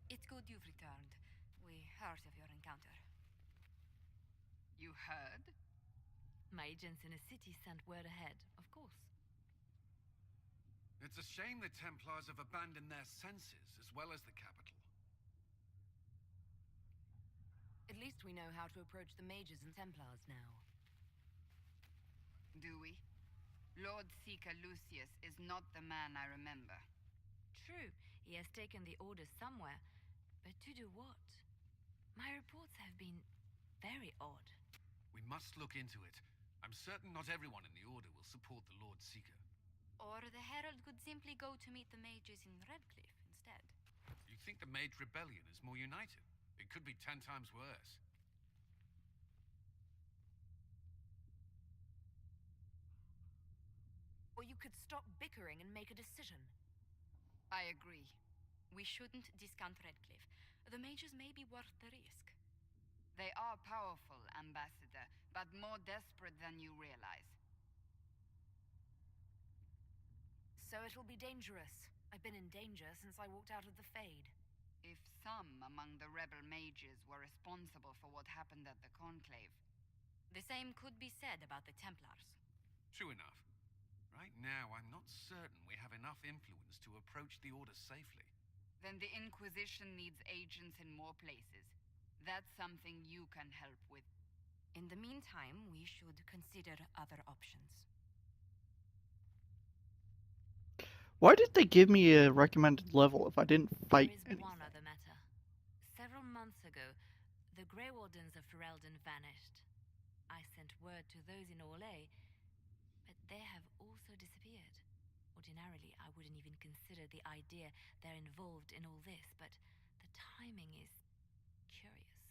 It's good you've returned. We heard of your encounter. You heard? My agents in a city sent word ahead, of course. It's a shame the Templars have abandoned their senses as well as the capital. At least we know how to approach the mages and Templars now. Do we? Lord Seeker Lucius is not the man I remember. True, he has taken the Order somewhere, but to do what? My reports have been very odd. We must look into it. I'm certain not everyone in the Order will support the Lord Seeker. Or the Herald could simply go to meet the mages in Redcliffe instead. You think the Mage Rebellion is more united? It could be 10 times worse. Or you could stop bickering and make a decision. I agree. We shouldn't discount Redcliffe. The mages may be worth the risk. They are powerful, Ambassador, but more desperate than you realize. So it'll be dangerous. I've been in danger since I walked out of the Fade. If some among the rebel mages were responsible for what happened at the Conclave. The same could be said about the Templars. True enough. Right now, I'm not certain we have enough influence to approach the Order safely. Then the Inquisition needs agents in more places. That's something you can help with. In the meantime, we should consider other options. Why did they give me a recommended level if I didn't fight There is anything? one other matter. Several months ago, the Grey Wardens of Ferelden vanished. I sent word to those in Orlais, but they have also disappeared. Ordinarily, I wouldn't even consider the idea they're involved in all this, but the timing is curious.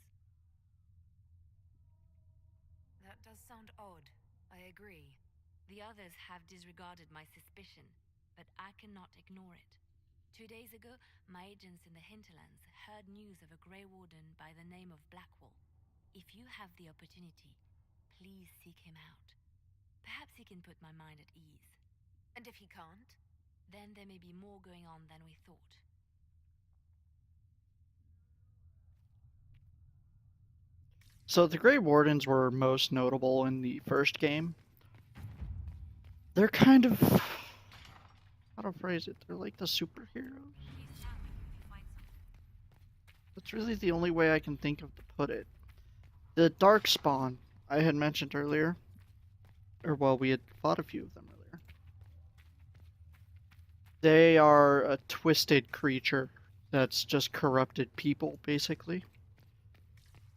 That does sound odd. I agree. The others have disregarded my suspicion, but I cannot ignore it. 2 days ago, my agents in the hinterlands heard news of a Grey Warden by the name of Blackwall. If you have the opportunity, please seek him out. Perhaps he can put my mind at ease. And if he can't? Then there may be more going on than we thought. So the Grey Wardens were most notable in the first game. They're kind of... how to phrase it? They're like the superheroes. That's really the only way I can think of to put it. The Darkspawn I had mentioned earlier, or well, we had fought a few of them earlier. They are a twisted creature that's just corrupted people, basically.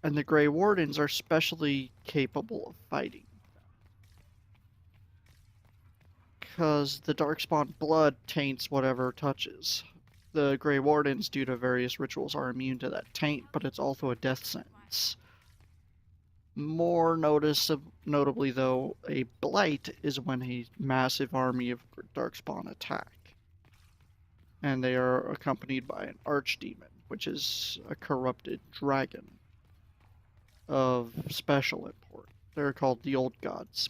And the Grey Wardens are specially capable of fighting. Because the Darkspawn blood taints whatever touches. The Grey Wardens, due to various rituals, are immune to that taint, but it's also a death sentence. More notably, though, a blight is when a massive army of Darkspawn attack. And they are accompanied by an archdemon, which is a corrupted dragon of special import. They're called the Old Gods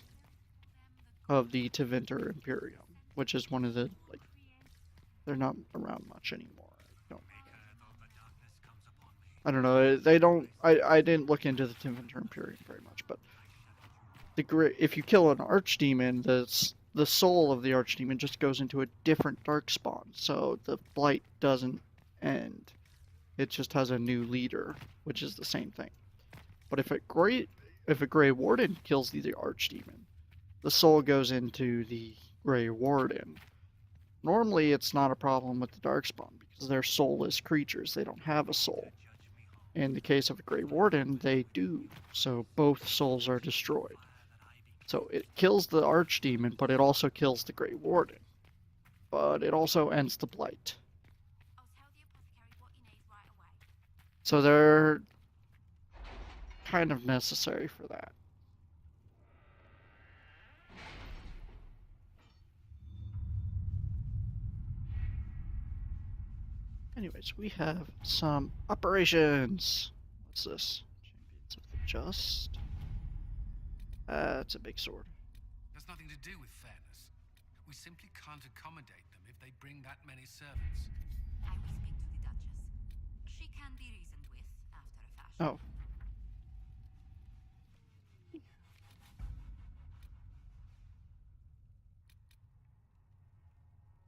of the Tevinter Imperium, which is one of the, like, they're not around much anymore. I don't know, they don't, I didn't look into the Tevinter Imperium very much, but if you kill an archdemon, the soul of the archdemon just goes into a different darkspawn, so the blight doesn't end. It just has a new leader, which is the same thing. But if a Grey Warden kills the archdemon, the soul goes into the Grey Warden. Normally, it's not a problem with the Darkspawn because they're soulless creatures. They don't have a soul. In the case of a Grey Warden, they do. So both souls are destroyed. So it kills the archdemon, but it also kills the Grey Warden. But it also ends the blight. So they're kind of necessary for that. Anyways, we have some operations. What's this? Champions of the Just. It's a big sword. Has nothing to do with fairness. We simply can't accommodate them if they bring that many servants. I will speak to the Duchess. She can be reasoned with after a fashion. Oh.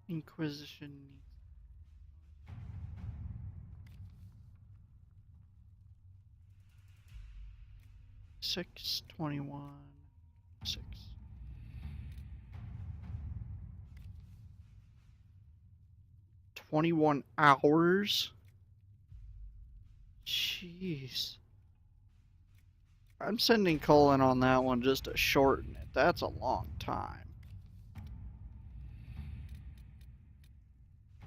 Inquisition. 6/21/6. 21 hours? Jeez. I'm sending Colin on that one just to shorten it. That's a long time.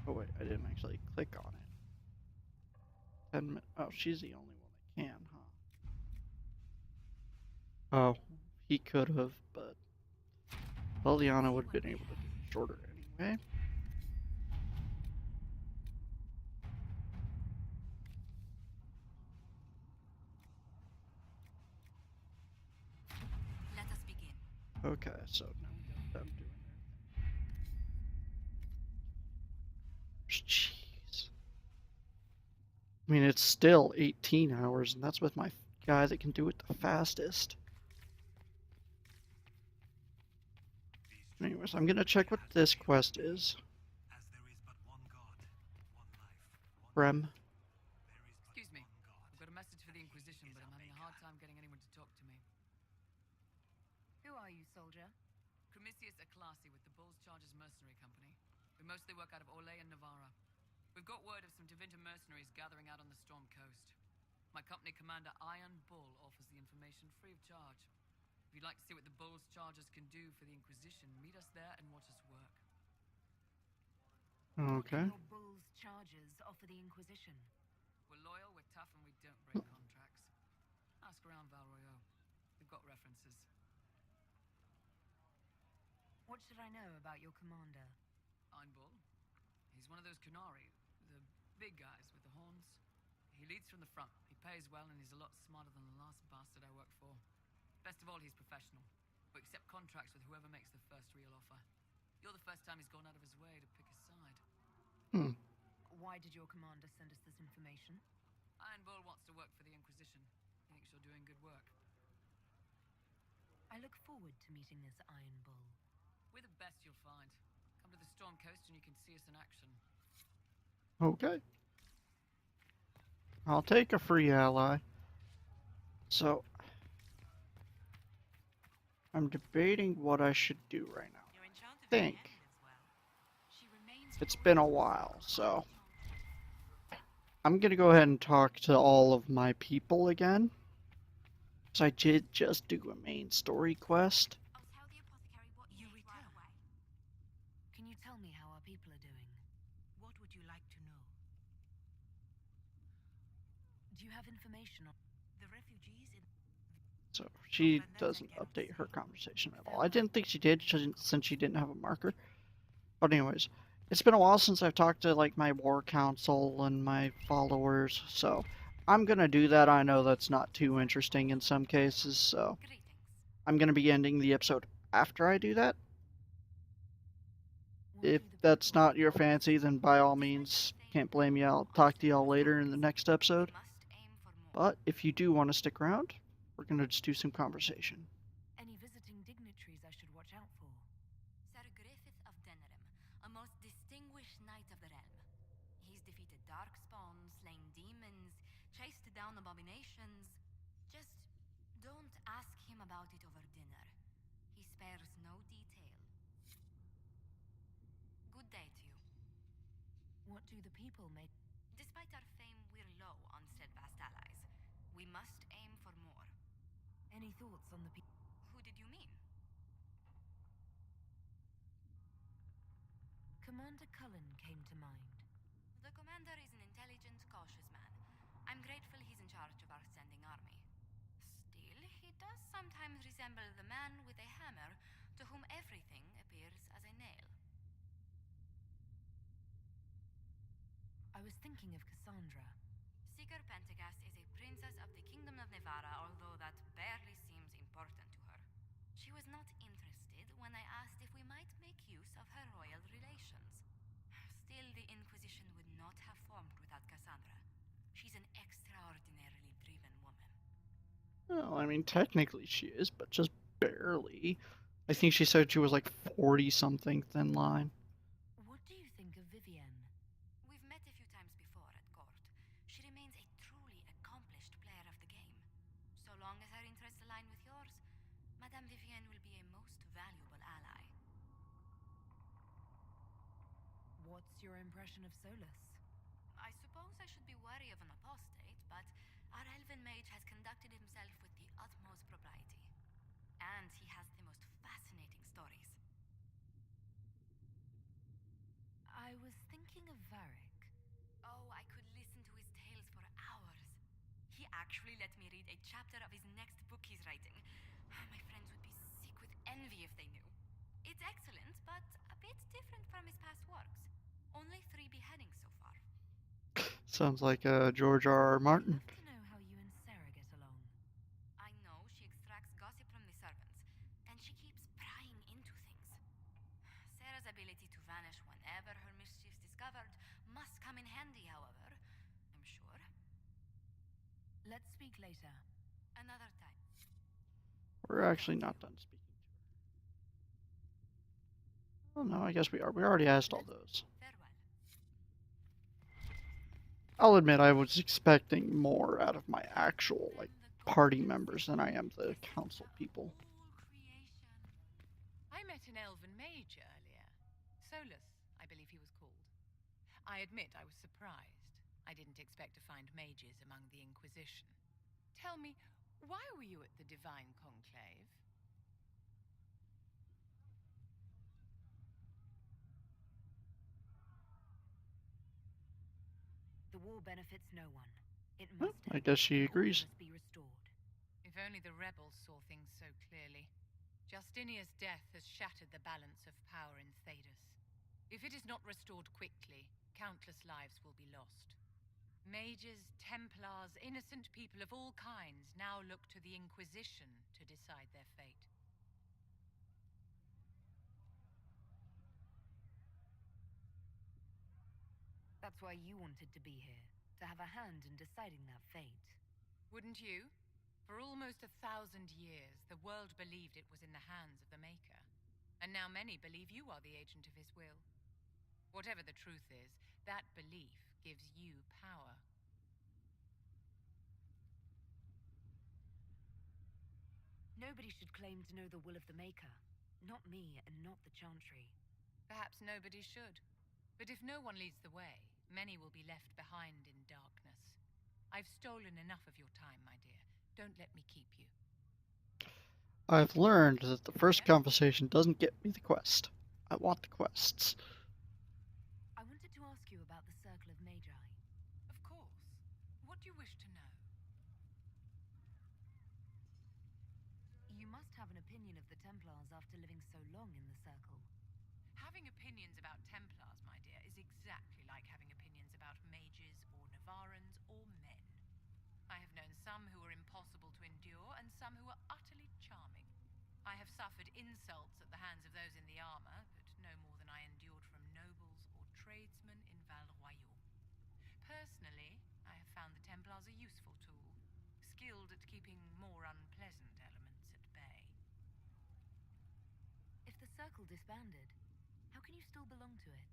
Oh wait, I didn't actually click on it. 10 minutes. Oh, she's the only one that can, huh? Oh, he could have, but Liliana would have been able to do it shorter anyway. Let us begin. Okay, so now we got them doing their thing. Jeez. I mean, it's still 18 hours, and that's with my guy that can do it the fastest. Anyways, I'm gonna check what this quest is. Rem. Excuse me. I've got a message for the Inquisition, but I'm having a hard time getting anyone to talk to me. Who are you, soldier? Cremisius Aclasi with the Bulls Chargers Mercenary Company. We mostly work out of Orlais and Navarra. We've got word of some Divinta mercenaries gathering out on the Storm Coast. My company commander, Iron Bull, offers the information free of charge. If you'd like to see what the Bulls Chargers can do for the Inquisition, meet us there and watch us work. Okay. Your Bulls Chargers offer the Inquisition. We're loyal, we're tough, and we don't break contracts. Ask around Val Royeaux. We've got references. What should I know about your commander? Iron Bull. He's one of those Kunari, the big guys with the horns. He leads from the front. He pays well, and he's a lot smarter than the last bastard I worked for. Best of all, he's professional. We accept contracts with whoever makes the first real offer. You're the first time he's gone out of his way to pick a side. Why did your commander send us this information? Iron Bull wants to work for the Inquisition. He thinks you're doing good work. I look forward to meeting this Iron Bull. We're the best you'll find. Come to the Storm Coast and you can see us in action. Okay. I'll take a free ally. So, I'm debating what I should do right now. I think it's been a while, so I'm gonna go ahead and talk to all of my people again. So I did just do a main story quest. You return. Can you tell me how our people are doing? What would you like to know? Do you have information on The refugees in... So she doesn't update her conversation at all. I didn't think she did since she didn't have a marker. But anyways, it's been a while since I've talked to like my war council and my followers, so I'm gonna do that. I know that's not too interesting in some cases, so I'm gonna be ending the episode after I do that. If that's not your fancy, then by all means, can't blame you. I'll talk to y'all later in the next episode. But if you do want to stick around, we're gonna just do some conversation. any visiting dignitaries I should watch out for? Sir Griffith of Denerim, a most distinguished knight of the realm. He's defeated darkspawn, slain demons, chased down abominations. Just don't ask him about it over dinner. He spares no detail. Good day to you. What do the people make? Despite our fame, we're low on steadfast allies. We must aim for more. Any thoughts on the people? Who did you mean? Commander Cullen came to mind. The commander is an intelligent, cautious man. I'm grateful he's in charge of our standing army. Still, he does sometimes resemble the man with a hammer to whom everything appears as a nail. I was thinking of Cassandra. Seeker Pentagast is a princess of the Kingdom of Navarra, although that barely seems important to her. She was not interested when I asked if we might make use of her royal relations. Still, the Inquisition would not have formed without Cassandra. She's an extraordinarily driven woman. Well, I mean, technically she is, but just barely. I think she said she was like 40-something thin line. What do you Madame Vivienne will be a most valuable ally. What's your impression of Solus? I suppose I should be wary of an apostate, but our elven mage has conducted himself with the utmost propriety. And he has the most fascinating stories. I was thinking of Varric. Oh, I could listen to his tales for hours. He actually let me read a chapter of his next book he's writing. My friends would be sick with envy if they knew. It's excellent, but a bit different from his past works. Only 3 beheadings so far. Sounds like George R. R. Martin. I'd love to know how you and Sarah get along. I know she extracts gossip from the servants, and she keeps prying into things. Sarah's ability to vanish whenever her mischief's discovered must come in handy, however, I'm sure. Let's speak later. Another time. We're actually not done speaking to her. Oh no, I guess we are. We already asked all those. I'll admit I was expecting more out of my actual, party members than I am the council people. I met an elven mage earlier. Solus, I believe he was called. I admit I was surprised. I didn't expect to find mages among the Inquisition. Tell me, why were you at the Divine Conclave? The war benefits no one. It must I guess she agrees. be restored. If only the rebels saw things so clearly. Justinia's death has shattered the balance of power in Thedas. If it is not restored quickly, countless lives will be lost. Mages, Templars, innocent people of all kinds now look to the Inquisition to decide their fate. That's why you wanted to be here, to have a hand in deciding that fate. Wouldn't you? For almost 1,000 years, the world believed it was in the hands of the Maker. And now many believe you are the agent of his will. Whatever the truth is, that belief gives you power. Nobody should claim to know the will of the Maker. Not me, and not the Chantry. Perhaps nobody should. But if no one leads the way, many will be left behind in darkness. I've stolen enough of your time, my dear. Don't let me keep you. I've learned that the first conversation doesn't get me the quest. I want the quests. I wanted to ask you about the Circle of Magi. Of course. What do you wish to know? You must have an opinion of the Templars after living so long in the Circle. Having opinions about Templars, my dear, is exactly like having opinions about mages or Navarrans or men. I have known some who were impossible to endure and some who were utterly charming. I have suffered insults at the hands of those in the armor, but no more than I endured from nobles or tradesmen in Val Royeaux. Personally, I have found the Templars a useful tool, skilled at keeping more unpleasant elements at bay. If the Circle disbanded, how can you still belong to it?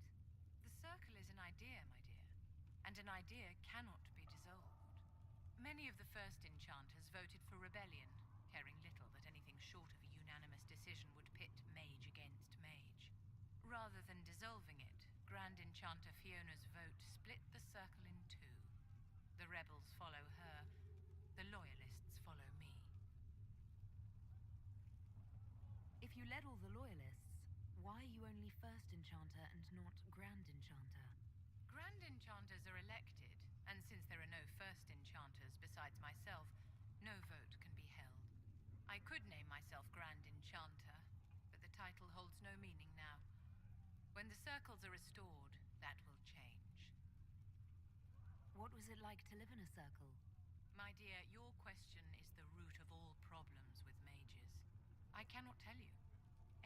The Circle is an idea, my dear, and an idea cannot be dissolved. Many of the first enchanters voted for rebellion, caring little that anything short of a unanimous decision would pit mage against mage. Rather than dissolving it, Grand Enchanter Fiona's vote split the Circle in two. The rebels follow her, the loyalists follow me. If you led all the loyalists, why are you only First Enchanter and not Grand Enchanter? Grand Enchanters are elected, and since there are no First Enchanters besides myself, no vote can be held. I could name myself Grand Enchanter, but the title holds no meaning now. When the circles are restored, that will change. What was it like to live in a circle? My dear, your question is the root of all problems with mages. I cannot tell you.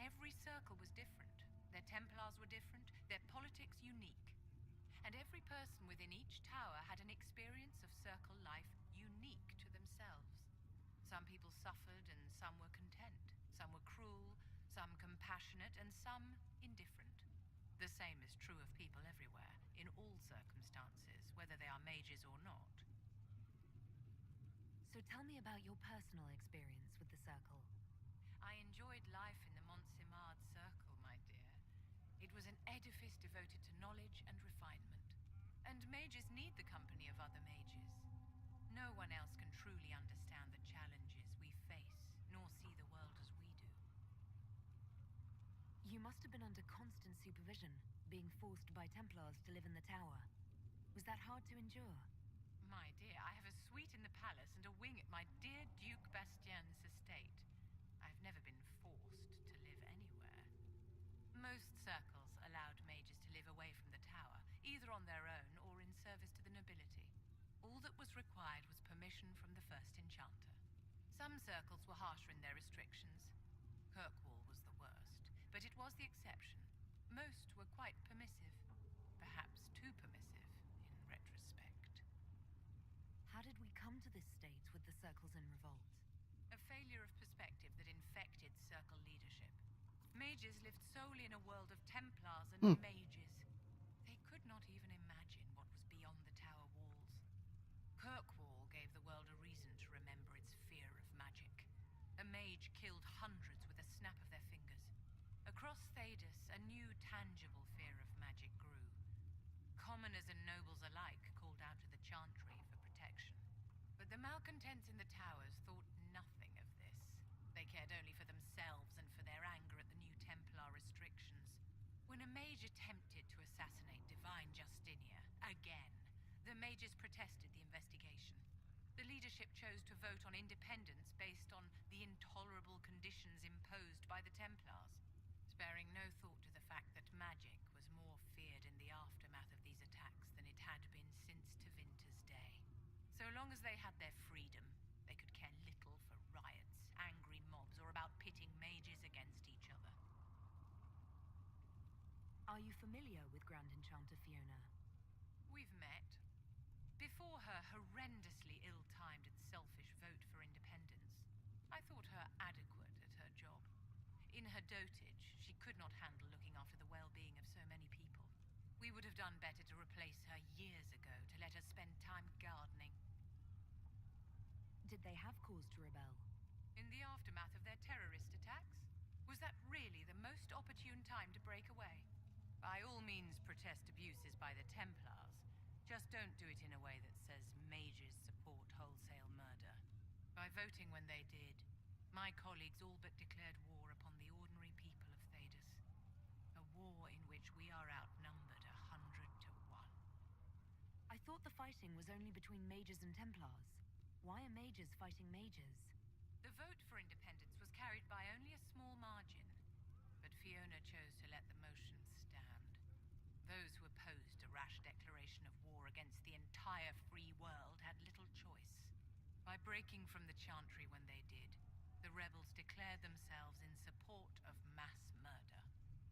Every circle was different. Their Templars were different, their politics unique. And every person within each tower had an experience of circle life unique to themselves. Some people suffered and some were content. Some were cruel, some compassionate, and some indifferent. The same is true of people everywhere, in all circumstances, whether they are mages or not. So tell me about your personal experience with the Circle. I enjoyed life in the Montsimard Circle, my dear. It was an edifice devoted to knowledge and refinement. And mages need the company of other mages. No one else can truly understand the challenges we face, nor see the world as we do. You must have been under constant supervision, being forced by Templars to live in the tower. Was that hard to endure? My dear, I have a suite in the palace and a wing at my dear Duke Bastien's estate. I've never been forced to live anywhere. Most circles allowed mages to live away from the tower, either on their own or in service to the nobility. All that was required was permission from the first enchanter. Some circles were harsher in their restrictions. Kirkwall was the worst, but it was the exception. Most were quite permissive, perhaps too permissive in retrospect. How did we come to this state with the circles in revolt? A failure of perspective that infected circle leadership. Mages lived solely in a world of Templars and mages. They could not even imagine what was beyond the tower walls. Kirkwall gave the world a reason to remember its fear of magic. A mage killed hundreds with a snap of their fingers. Across Thedas, a new tangible fear of magic grew. Commoners and nobles alike called out to the Chantry for protection. But the malcontents in the towers thought nothing of this. They cared only for themselves and for their anger at the new Templar restrictions. When a mage attempted to assassinate Divine Justinia, again, the mages protested the investigation. The leadership chose to vote on independence based on the intolerable conditions imposed by the Templars, sparing no thought to the fact that magic was more feared in the aftermath of these attacks than it had been since Tevinter's day. So long as they had their freedom, they could care little for riots, angry mobs, or about pitting mages against each other. Are you familiar with Grand Enchanter Fiona? We've met. Before her horrendously ill-timed and selfish vote for independence, I thought her adequate at her job. In her dotage, she could not handle looking after the well-being of so many people. We would have done better to replace her years ago, to let her spend time gardening. Did they have cause to rebel? In the aftermath of their terrorist attacks? Was that really the most opportune time to break away? By all means protest abuses by the Templars. Just don't do it in a way that says mages support wholesale murder. By voting when they did, my colleagues all but declared war upon the ordinary people of Thedas. A war in which we are outnumbered 100 to 1. I thought the fighting was only between mages and Templars. Why are mages fighting mages? The vote for independence was carried by only a small margin, but Fiona chose to let the motion stand. Those who opposed a rash declaration of war against the entire free world had little choice. By breaking from the Chantry when they did, the rebels declared themselves in support of mass murder.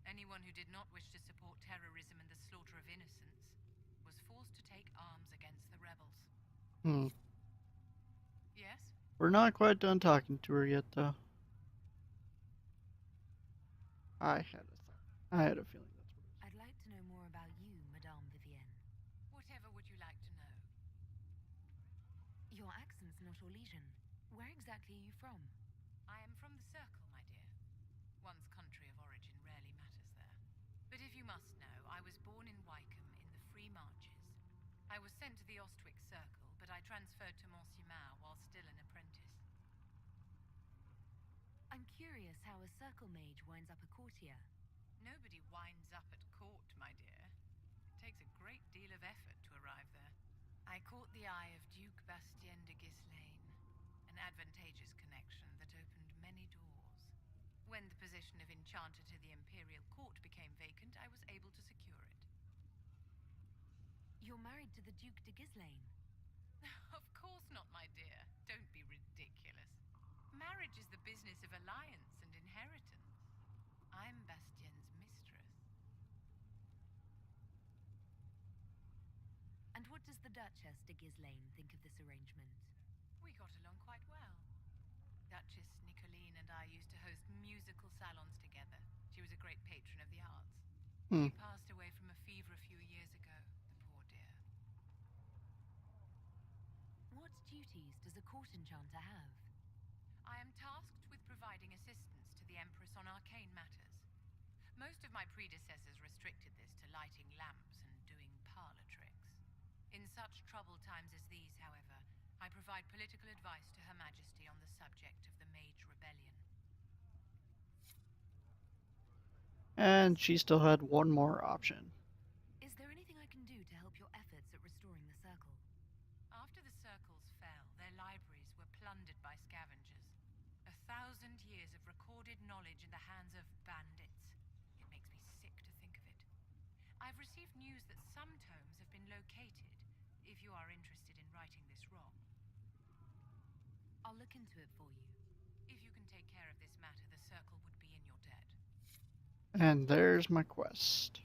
Anyone who did not wish to support terrorism and the slaughter of innocents was forced to take arms against the rebels. Yes? We're not quite done talking to her yet, though. I had a feeling that's what it was. I'd like to know more about you, Madame Vivienne. Whatever would you like to know? Your accent's not Orlesian. Where exactly are you from? I am from the Circle, my dear. One's country of origin rarely matters there. But if you must know, I was born in Wycombe in the Free Marches. I was sent to the Ostwick Circle, but I transferred to Montsimard while still an apprentice. I'm curious how a circle mage winds up a courtier. Nobody winds up at court, my dear. It takes a great deal of effort to arrive there. I caught the eye of Duke Bastien de Ghislaine, an advantageous connection that opened many doors. When the position of Enchanter to the Imperial Court became vacant, I was able to secure it. You're married to the Duke de Ghislaine? Of course not, my dear. Don't be ridiculous. Marriage is the business of alliance and inheritance. I'm Bastien's mistress. And what does the Duchess de Ghislaine think of this arrangement? We got along quite well. Duchess Nicoline and I used to host musical salons together. She was a great patron of the arts. She passed away from a fever a few years ago, the poor dear. What duties does a court enchanter have? I am tasked with providing assistance to the Empress on arcane matters. Most of my predecessors restricted this to lighting lamps and doing parlor tricks. In such troubled times as these, however, I provide political advice to Her Majesty on the subject of the Mage Rebellion. And she still had one more option. Is there anything I can do to help your efforts at restoring the Circle? After the Circles fell, their libraries were plundered by scavengers. 1,000 years of recorded knowledge in the hands of bandits. It makes me sick to think of it. I've received news that some tomes have been located, if you are interested in righting this wrong. I'll look into it for you. If you can take care of this matter, the Circle would be in your debt. And there's my quest.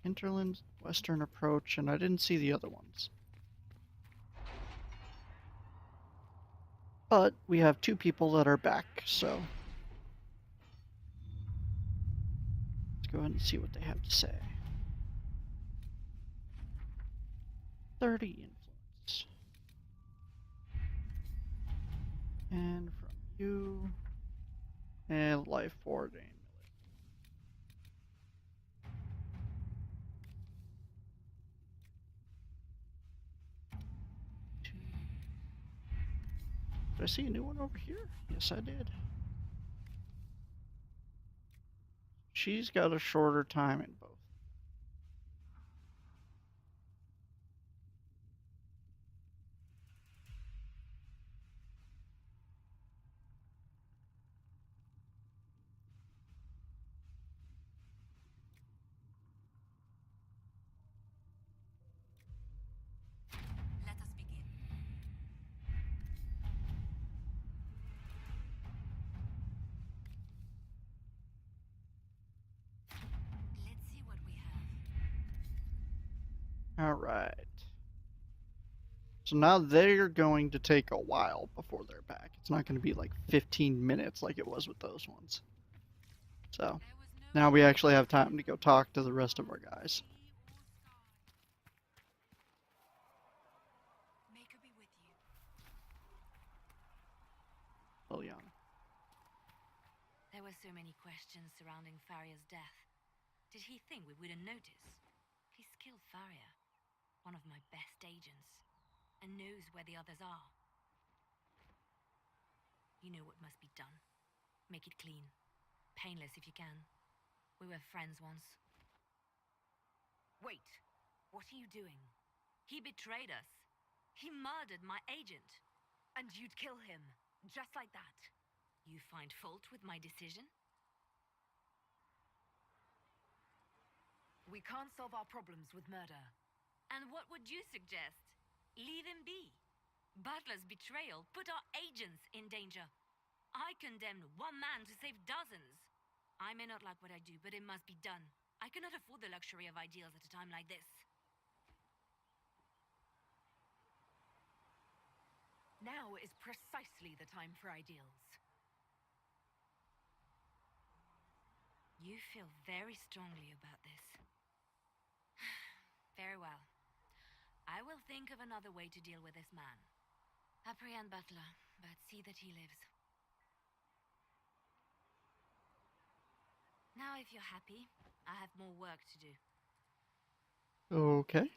Hinterland, Western Approach, and I didn't see the other ones. But we have 2 people that are back, so let's go ahead and see what they have to say. 30 influence. And from you, and life forward amulet. Did I see a new one over here? Yes, I did. She's got a shorter time in both. Let us begin. Let's see what we have. Alright. So now they're going to take a while before they're back. It's not going to be like 15 minutes like it was with those ones. So now we actually have time to go talk to the rest of our guys. May God be with you. Liliana. There were so many questions surrounding Faria's death. Did he think we wouldn't notice? He's killed Faria, one of my best agents, and knows where the others are. You know what must be done. Make it clean. Painless if you can. We were friends once. Wait, what are you doing? He betrayed us. He murdered my agent. And you'd kill him, just like that. You find fault with my decision? We can't solve our problems with murder. And what would you suggest? Leave him be. Butler's betrayal put our agents in danger. I condemned one man to save dozens. I may not like what I do, but it must be done. I cannot afford the luxury of ideals at a time like this. Now is precisely the time for ideals. You feel very strongly about this. Very well. I will think of another way to deal with this man. Apprehend Butler, but see that he lives. Now, if you're happy, I have more work to do. Okay.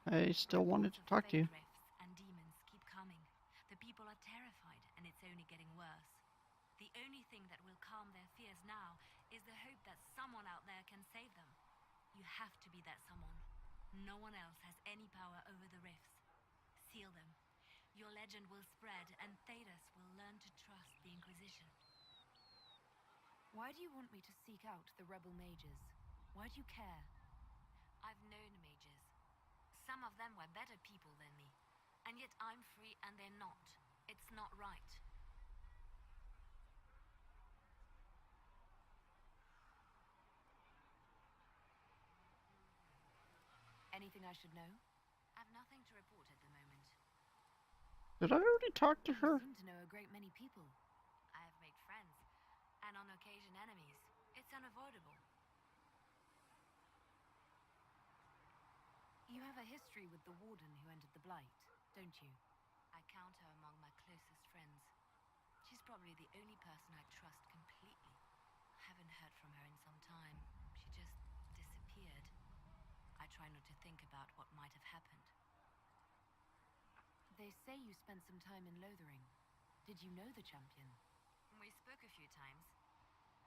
I still wanted to talk to you. Rifts and demons keep coming. The people are terrified, and it's only getting worse. The only thing that will calm their fears now is the hope that someone out there can save them. You have to be that someone. No one else has any power over the rifts. Seal them. Your legend will spread, and Thedas will learn to trust the Inquisition. Why do you want me to seek out the rebel mages? Why do you care? I've known mages. Some of them were better people than me. And yet I'm free and they're not. It's not right. Anything I should know? I've nothing to report at the moment. Did I already talk to her? You seem to know a great many people. I have made friends, and on occasion enemies. It's unavoidable. You have a history with the warden who entered the Blight, don't you? I count her among my closest friends. She's probably the only person I trust completely. I haven't heard from her in some time. She just disappeared. I try not to think about what might have happened. They say you spent some time in Lothering. Did you know the champion? We spoke a few times.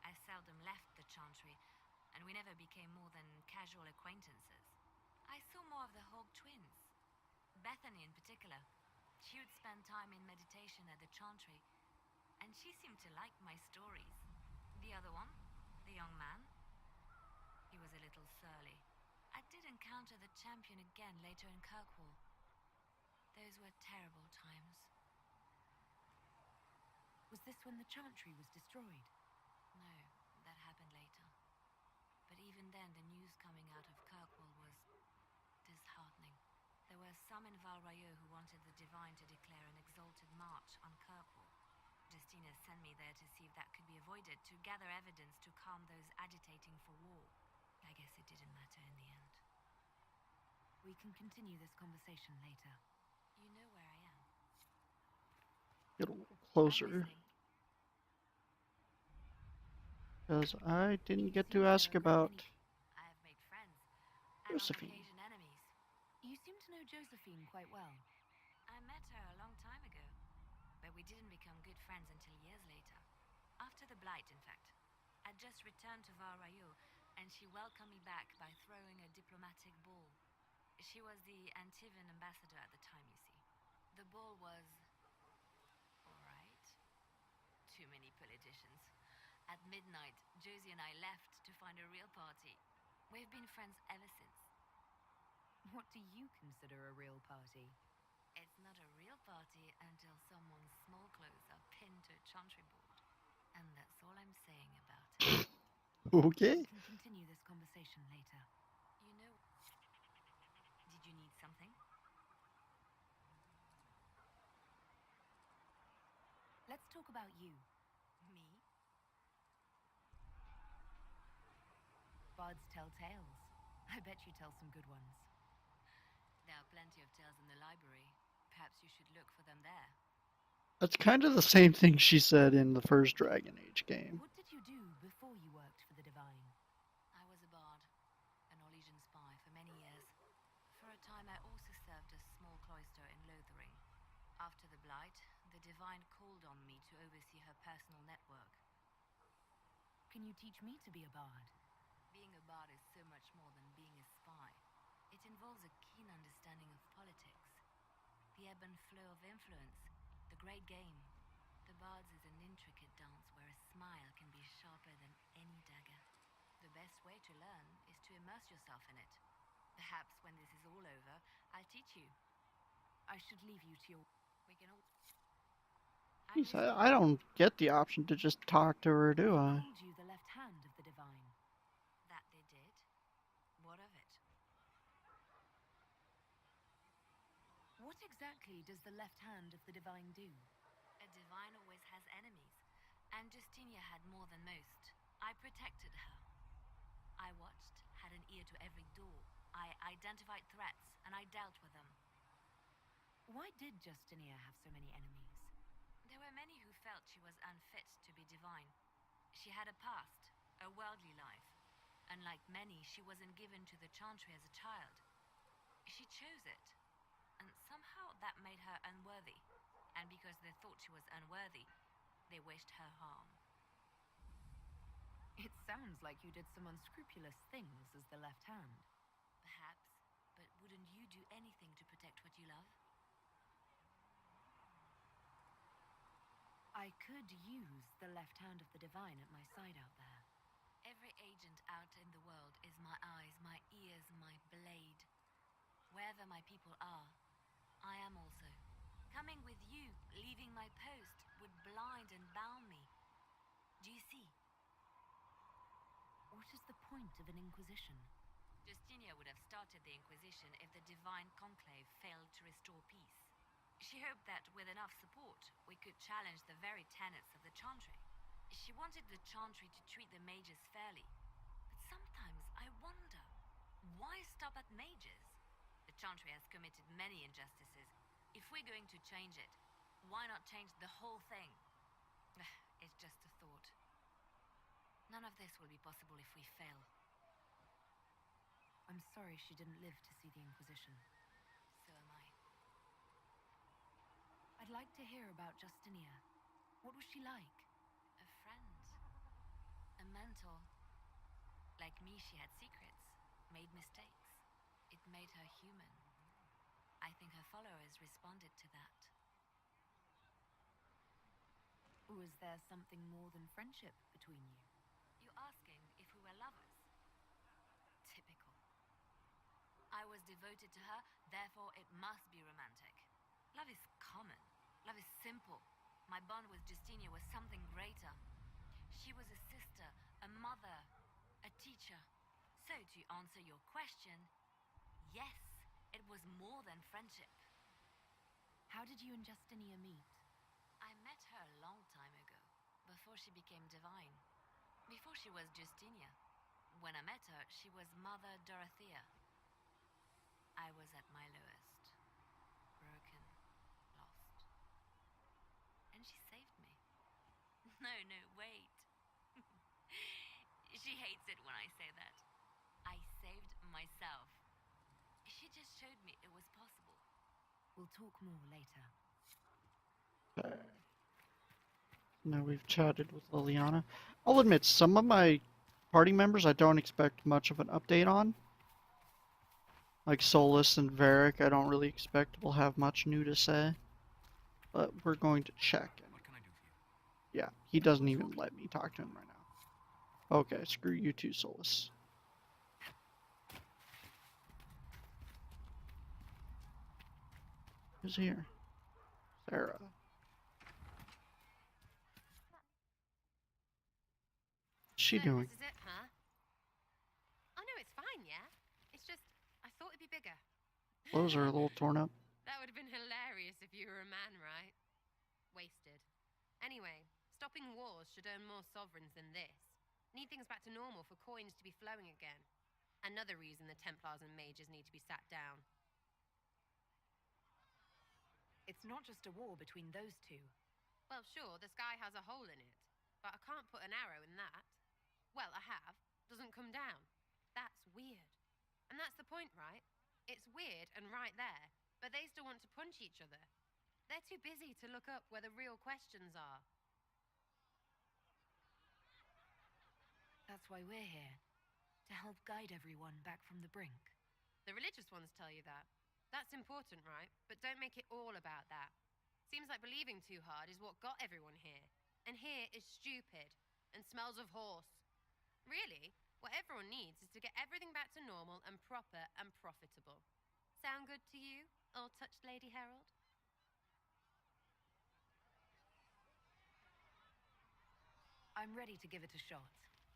I seldom left the Chantry, and we never became more than casual acquaintances. I saw more of the Hog twins. Bethany in particular. She would spend time in meditation at the Chantry, and she seemed to like my stories. The other one, the young man, he was a little surly. I did encounter the champion again later in Kirkwall. Those were terrible times. Was this when the Chantry was destroyed? No, that happened later. But even then, the news coming out of Kirkwall was disheartening. There were some in Val Royeaux who wanted the Divine to declare an exalted march on Kirkwall. Justina sent me there to see if that could be avoided, to gather evidence to calm those agitating for war. I guess it didn't matter in the end. We can continue this conversation later. You know where I am. Get a little closer. Because I didn't get to ask about I have made friends, and Josephine. on occasion enemies. You seem to know Josephine quite well. I met her a long time ago, but we didn't become good friends until years later. After the Blight, in fact. I'd just returned to Val Royeaux, and she welcomed me back by throwing a diplomatic ball. She was the Antivan ambassador at the time, you see. The ball was alright. Too many politicians. At midnight, Josie and I left to find a real party. We've been friends ever since. What do you consider a real party? It's not a real party until someone's small clothes are pinned to a chantry board. And that's all I'm saying about it. Okay. We can continue this conversation later. You know... Did you need something? Let's talk about you. Me? Bards tell tales. I bet you tell some good ones. There are plenty of tales in the library. Perhaps you should look for them there. That's kind of the same thing she said in the first Dragon Age game. What did you do before you worked for the Divine? I was a bard, an Orlesian spy for many years. For a time I also served a small cloister in Lothering. After the Blight, the Divine called on me to oversee her personal network. Can you teach me to be a bard? Being a bard is so much more than being a spy. It involves a keen understanding of politics, the ebb and flow of influence, the great game. The bard's is an intricate dance where a smile can be sharper than any dagger. The best way to learn is to immerse yourself in it. Perhaps when this is all over, I'll teach you. I should leave you to your... We can all... Jeez, I don't get the option to just talk to her, do I? They called you the left hand of the Divine. That they did? What of it? What exactly does the left hand of the Divine do? A Divine always has enemies, and Justinia had more than most. I protected her. I watched, had an ear to every door. I identified threats, and I dealt with them. Why did Justinia have so many enemies? There were many who felt she was unfit to be divine. She had a past, a worldly life. Unlike many, she wasn't given to the Chantry as a child. She chose it, and somehow that made her unworthy. And because they thought she was unworthy, they wished her harm. It sounds like you did some unscrupulous things as the left hand. Perhaps, but wouldn't you do anything to protect what you love? I could use the left hand of the Divine at my side out there. Every agent out in the world is my eyes, my ears, my blade. Wherever my people are, I am also. Coming with you, leaving my post, would blind and bound me. Do you see? What is the point of an Inquisition? Justinia would have started the Inquisition if the Divine Conclave failed to restore peace. She hoped that with enough support, we could challenge the very tenets of the Chantry. She wanted the Chantry to treat the mages fairly. But sometimes I wonder, why stop at mages? The Chantry has committed many injustices, If we're going to change it, why not change the whole thing? It's just a thought. None of this will be possible if we fail. I'm sorry she didn't live to see the Inquisition. So am I. I'd like to hear about Justinia. What was she like? A friend. A mentor. Like me, she had secrets, made mistakes. It made her human. I think her followers responded to that. Was there something more than friendship between you? You asking if we were lovers? Typical. I was devoted to her, therefore it must be romantic. Love is common. Love is simple. My bond with Justinia was something greater. She was a sister, a mother, a teacher. So to answer your question, yes, it was more than friendship. How did you and Justinia meet? I met her a long time ago, before she became divine. Before she was Justinia. When I met her, she was Mother Dorothea. I was at my lowest. Broken, lost. And she saved me. No, wait. She hates it when I say that. I saved myself. She just showed me it was possible. We'll talk more later. Okay. Now we've chatted with Liliana. I'll admit, some of my party members I don't expect much of an update on. Like Solus and Varric, I don't really expect will have much new to say. But we're going to check. What can I do for you? Yeah, he doesn't even let me talk to him right now. Okay, screw you too, Solus. Who's here? Sarah. What's she doing? This is it, huh? Oh no, it's fine, yeah? It's just, I thought it'd be bigger. Clothes are a little torn up. That would have been hilarious if you were a man, right? Wasted. Anyway, stopping wars should earn more sovereigns than this. Need things back to normal for coins to be flowing again. Another reason the Templars and mages need to be sat down. It's not just a war between those two. Well, sure, the sky has a hole in it, but I can't put an arrow in that. Well, I have. Doesn't come down. That's weird. And that's the point, right? It's weird and right there, but they still want to punch each other. They're too busy to look up where the real questions are. That's why we're here. To help guide everyone back from the brink. The religious ones tell you that. That's important, right? But don't make it all about that. Seems like believing too hard is what got everyone here. And here is stupid and smells of horse. Really, what everyone needs is to get everything back to normal and proper and profitable. Sound good to you, old touched Lady Herald? I'm ready to give it a shot.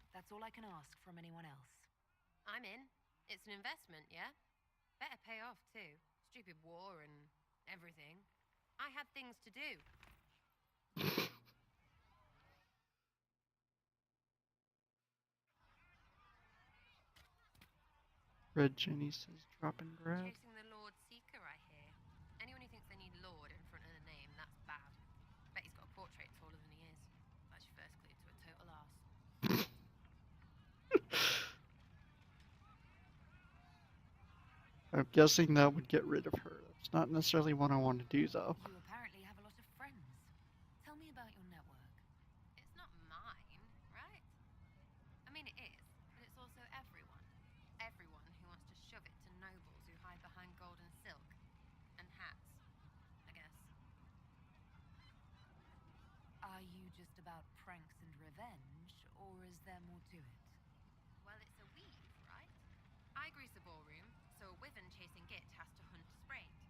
That's all I can ask from anyone else. I'm in. It's an investment, yeah? Better pay off, too. Stupid war and everything. I had things to do. Red Jenny says drop and grab. Chasing the Lord Seeker, I hear. Anyone who thinks they need Lord in front of the name, that's bad. Bet he's got a portrait taller than he is. That's your first clue to a total arse. I'm guessing that would get rid of her. That's not necessarily what I want to do, though. You apparently have a lot of friends. Tell me about your network. It's not mine, right? I mean, it is, but it's also everyone. Everyone who wants to shove it to nobles who hide behind gold and silk. And hats, I guess. Are you just about pranks and revenge, or is there more to it? Well, it's a weave, right? I grease a ballroom, so a wyvern chasing Git has to hunt sprained.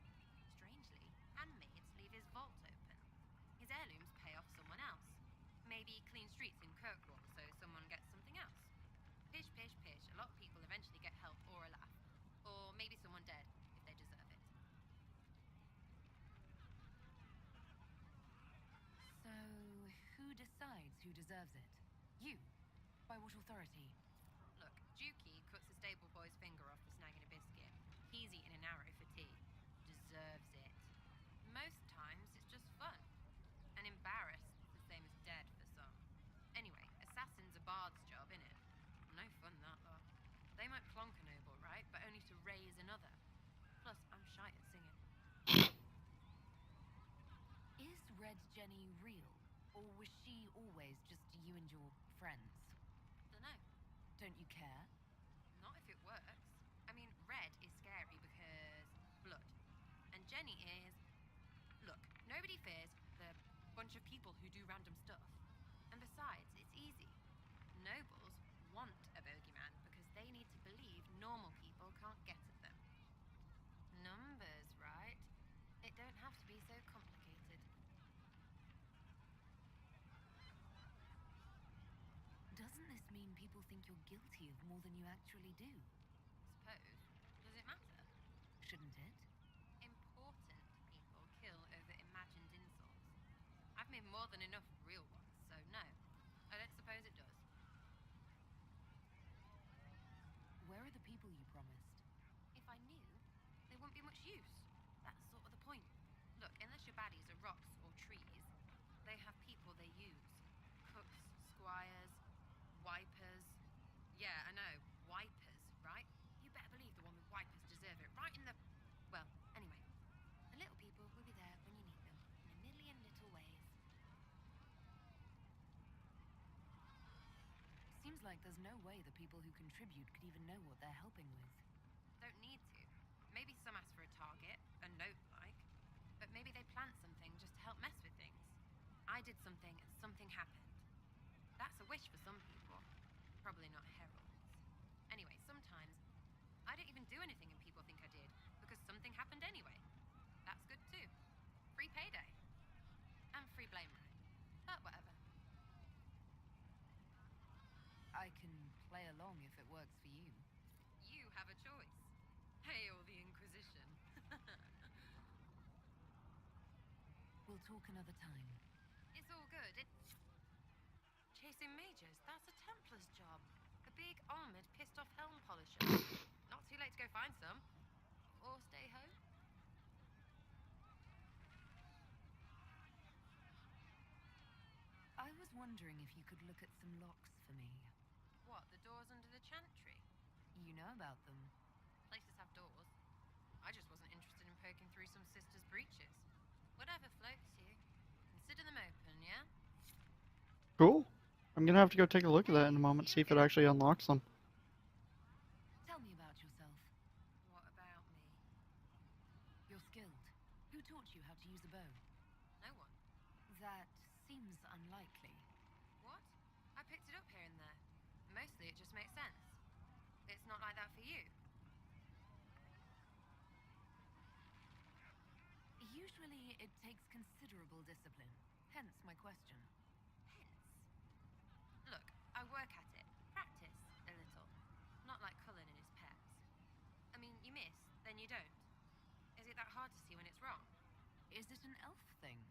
Strangely, handmaids leave his vault open. His heirlooms pay off someone else. Maybe clean streets in Kirkwall, so someone gets something else. Pish, pish, pish. A lot of people eventually get help or a laugh. Or maybe someone dead, if they deserve it. So, who decides who deserves it? You? By what authority? Look, Dukey cuts a stable boy's finger off for snagging a biscuit. He's eating an arrow for tea. Deserves it. Red Jenny real? Or was she always just you and your friends? Dunno. Don't you care? Not if it works. I mean, Red is scary because blood. And Jenny is... Look, nobody fears the bunch of people who do random stuff. And besides, it's easy. Nobles want a bogeyman because they need to believe normal people can't get at them. Numbers, right? It don't have to be so complicated. Doesn't this mean people think you're guilty of more than you actually do? Suppose. Does it matter? Shouldn't it? Important people kill over imagined insults. I've made more than enough real ones, so no. I don't suppose it does. Where are the people you promised? If I knew, they wouldn't be much use. That's sort of the point. Look, unless your baddies are rocks or trees, they have people they use. Cooks, squires, wipers. Yeah, I know, wipers, right? You better believe the one with wipers deserve it, right in the... Well, anyway. The little people will be there when you need them, in a million little ways. Seems like there's no way the people who contribute could even know what they're helping with. Don't need to. Maybe some ask for a target, a note like. But maybe they plant something just to help mess with things. I did something and something happened. That's a wish for some people. Probably not heralds. Anyway, sometimes I don't even do anything and people think I did, because something happened anyway. That's good too. Free payday. And free blame right. But whatever. I can play along if it works for you. You have a choice. Hail the Inquisition. We'll talk another time. It's all good. Chasing mages, that's a Templar's job. A big, armoured, pissed-off helm polisher. Not too late to go find some. Or stay home. I was wondering if you could look at some locks for me. What, the doors under the chantry? You know about them. Places have doors. I just wasn't interested in poking through some sister's breeches. Whatever floats you. Consider them open, yeah? Cool. I'm gonna have to go take a look at that in a moment, see if it actually unlocks them. Tell me about yourself. What about me? You're skilled. Who taught you how to use a bow? No one. That seems unlikely. What? I picked it up here and there. Mostly it just makes sense. It's not like that for you. Usually it takes considerable discipline. Hence my question. Look, I work at it. Practice a little. Not like Cullen and his pets. I mean, you miss, then you don't. Is it that hard to see when it's wrong? Is it an elf thing?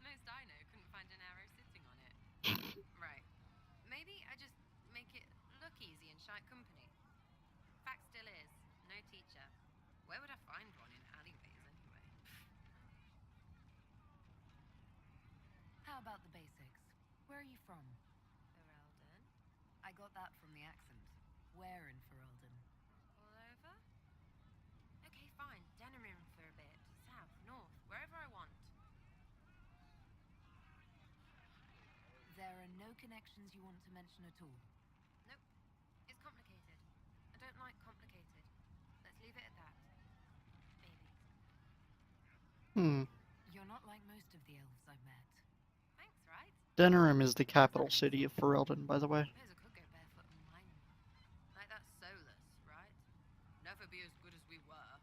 Most I know couldn't find an arrow sitting on it. Right. Maybe I just make it look easy in shite company. Fact still is, no teacher. Where would I find one in alleyways anyway? How about the basics? Where are you from? Ferelden? I got that from the accent. Where in Ferelden? All over? Okay, fine. Denerim for a bit. South, north, wherever I want. There are no connections you want to mention at all? Nope. It's complicated. I don't like complicated. Let's leave it at that. Maybe. You're not like most of the elves I've met. Thanks, right? Denerim is the capital city of Ferelden, by the way. Suppose I could go barefoot and mine. Like that Solus, right? Never be as good as we were.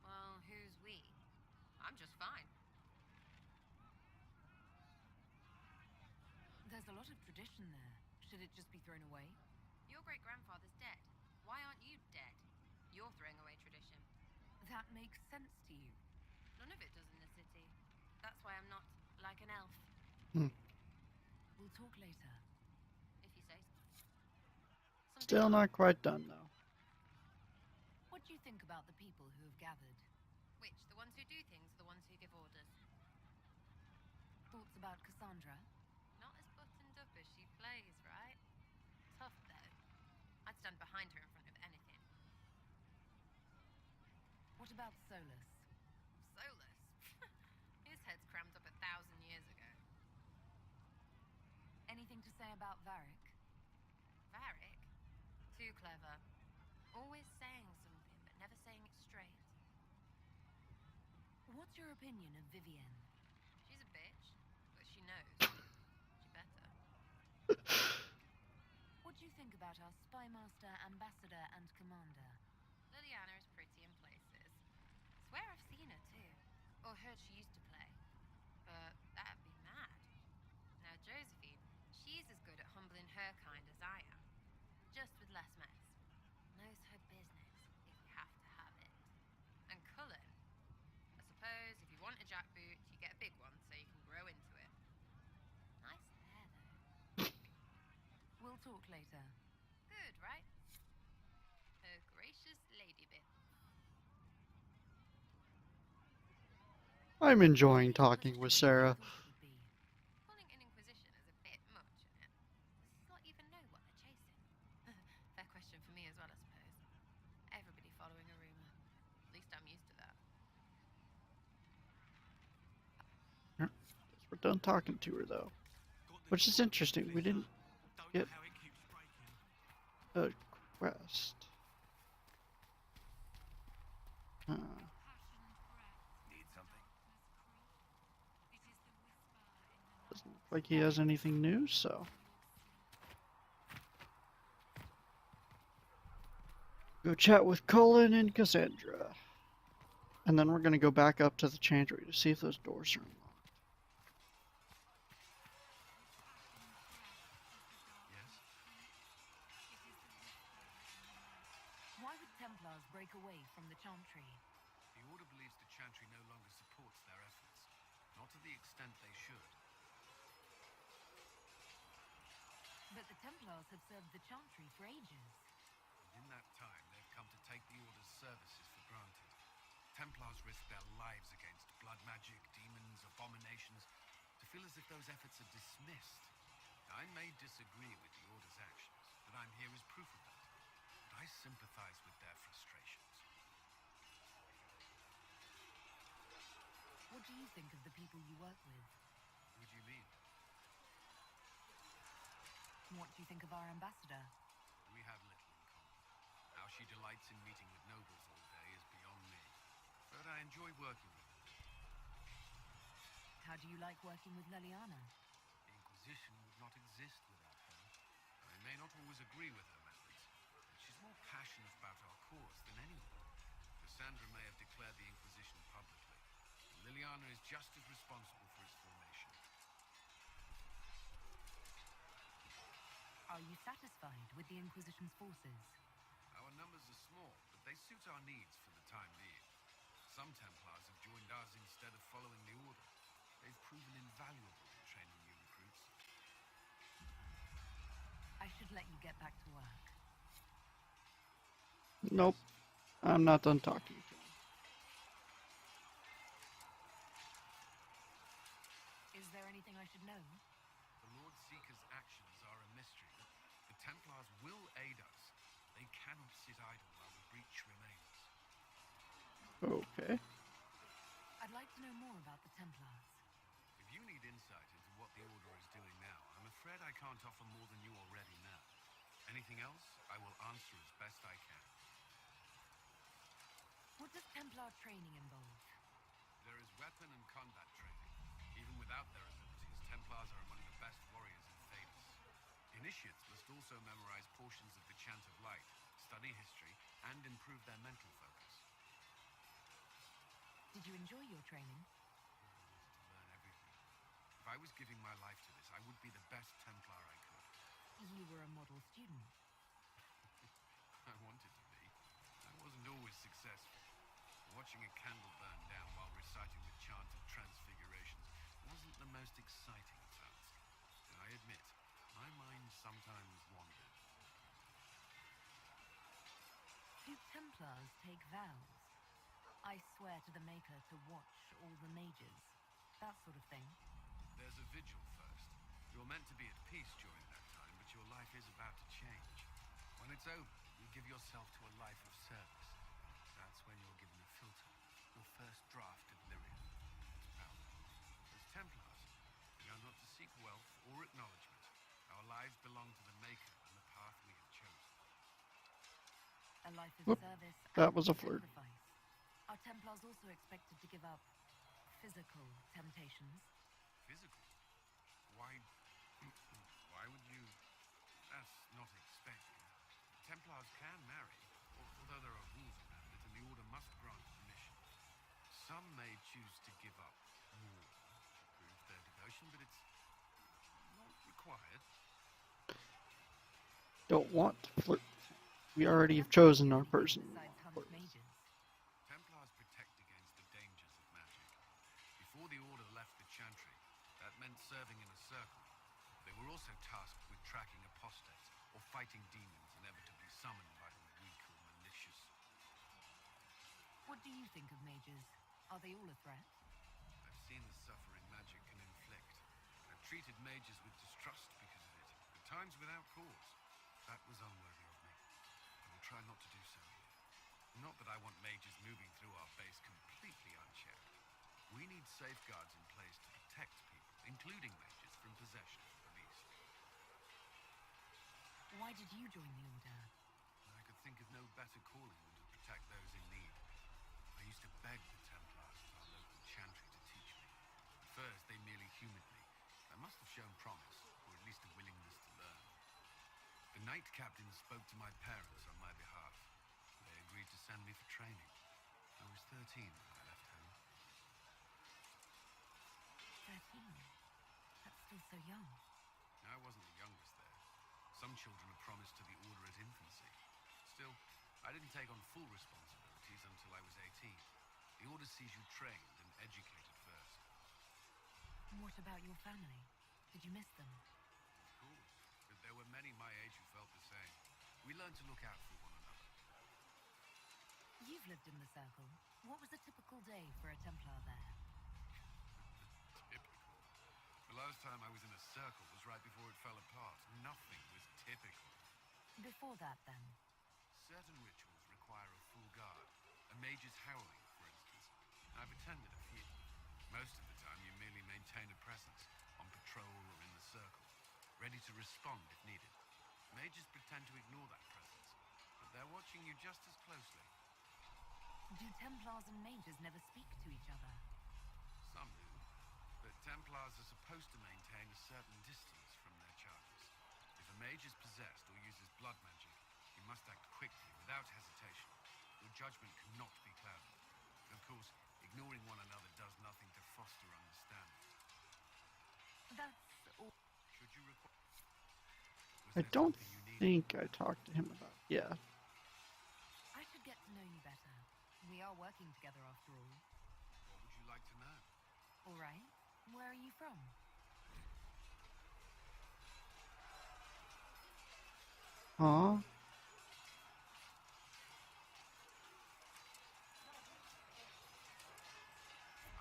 Well, who's we? I'm just fine. There's a lot of tradition there. Should it just be thrown away? Your great-grandfather's dead. Why aren't you dead? You're throwing away tradition. That makes sense to you. None of it does in the city. That's why I'm not like an elf. We'll talk later. If you say so. Still not quite done, though. What do you think about the people who have gathered? Which? The ones who do things, the ones who give orders? Thoughts about Cassandra? Not as buttoned up as she plays, right? Tough, though. I'd stand behind her in front of anything. What about Solus? Solus? His head's crammed up 1,000 years ago. Anything to say about Varric? Varric? Too clever. Always saying something, but never saying it straight. What's your opinion of Vivienne? She's a bitch, but she knows. She better. What do you think about our spymaster, ambassador, and commander? Liliana is pretty in places. Swear I've seen her too. Or heard she used to play. But that'd be mad. Now Josephine, she's as good at humbling her kind as I am. Just with less mess. Knows her business, if you have to have it. And Cullen, I suppose if you want a jackboot, you get a big one so you can grow into it. Nice hair though. We'll talk later. Good, right? A gracious lady bit. I'm enjoying talking with Sarah. Calling an Inquisition is a bit much, isn't it? Does Slot even know what they're chasing? Fair question for me as well, I suppose. Everybody following a rumor. At least I'm used to that. We're done talking to her though, which is interesting. We didn't get a quest. Doesn't look like he has anything new, so go chat with Cullen and Cassandra, and then we're gonna go back up to the chantry to see if those doors are unlocked. Why would Templars break away from the Chantry? The Order believes the Chantry no longer supports their efforts. Not to the extent they should. But the Templars have served the Chantry for ages. And in that time, they've come to take the Order's services for granted. Templars risk their lives against blood magic, demons, abominations, to feel as if those efforts are dismissed. I may disagree with the Order's actions, but I'm here as proof of that. I sympathize with their frustrations. What do you think of the people you work with? What do you mean? What do you think of our ambassador? We have little in common. How she delights in meeting with nobles all day is beyond me. But I enjoy working with her. How do you like working with Liliana? The Inquisition would not exist without her. I may not always agree with her methods, but she's more passionate about our cause than anyone. Cassandra may have declared the Inquisition publicly. Liliana is just as responsible for its formation. Are you satisfied with the Inquisition's forces? Our numbers are small, but they suit our needs for the time being. Some Templars have joined us instead of following the Order. They've proven invaluable in training new recruits. I should let you get back to work. Nope, I'm not done talking to him. Is there anything I should know? The Lord Seeker's actions are a mystery. The Templars will aid us. They cannot sit idle while the breach remains. Okay. I'd like to know more about the Templars. If you need insight into what the Order is doing now, I'm afraid I can't offer more than you already know. Anything else, I will answer as best I can. What does Templar training involve? There is weapon and combat training. Even without their abilities, Templars are among the best warriors in Thedas. Initiates must also memorize portions of the Chant of Light, study history, and improve their mental focus. Did you enjoy your training? To learn everything. If I was giving my life to this, I would be the best Templar I could. You were a model student. I wanted to be. I wasn't always successful. Watching a candle burn down while reciting the chant of transfigurations wasn't the most exciting task. I admit, my mind sometimes wandered. Do Templars take vows? I swear to the Maker to watch all the mages. That sort of thing. There's a vigil first. You're meant to be at peace during that time, but your life is about to change. When it's over, you give yourself to a life of service. That's when you're given a filter, your first draft of lyrium. It's power. your acknowledgement. Our lives belong to the Maker and the path we have chosen. A life of Whoop. service That and was a flirt. sacrifice. Are Templars also expected to give up physical temptations? Physical? Why... why would you... That's not expected. Templars can marry, although there are rules around it, and the Order must grant permission. Some may choose to give up more to prove their devotion, but it's not required. Don't want to flirt. We already have chosen our person. Templars protect against the dangers of magic. Before the Order left the Chantry, that meant serving in a circle. They were also tasked with tracking apostates or fighting demons inevitably summoned by the weak or malicious. What do you think of mages? Are they all a threat? I've seen the suffering magic can inflict. I've treated mages with distrust because of it, at times without cause. That was unworthy of me. I will try not to do so here. Not that I want mages moving through our base completely unchecked. We need safeguards in place to protect people, including mages, from possession at the least. Why did you join the Order? I could think of no better calling than to protect those in need. I used to beg the Templars at our local Chantry to teach me. At first, they merely humored me. I must have shown promise, or at least a willingness to learn. The Knight Captain spoke to my parents on my behalf. They agreed to send me for training. I was 13 when I left home. 13? That's still so young. I wasn't the youngest there. Some children are promised to the Order at infancy. Still, I didn't take on full responsibilities until I was 18. The Order sees you trained and educated first. What about your family? Did you miss them? Of course, but there were many my age who felt the same. We learned to look out for one another. You've lived in the Circle. What was a typical day for a Templar there? Typical? The last time I was in a circle was right before it fell apart. Nothing was typical. Before that, then? Certain rituals require a full guard. A mage's howling, for instance. I've attended a few. Most of the time, you merely maintain a presence, on patrol or in the circle, ready to respond if needed. Mages pretend to ignore that presence, but they're watching you just as closely. Do Templars and mages never speak to each other? Some do, but Templars are supposed to maintain a certain distance from their charges. If a mage is possessed or uses blood magic, you must act quickly, without hesitation. Your judgment cannot be clouded. Of course, ignoring one another does nothing to foster understanding. That's all. Should you require... I don't think I talked to him about. Yeah. I should get to know you better. We are working together after all. What would you like to know? All right. Where are you from? Huh?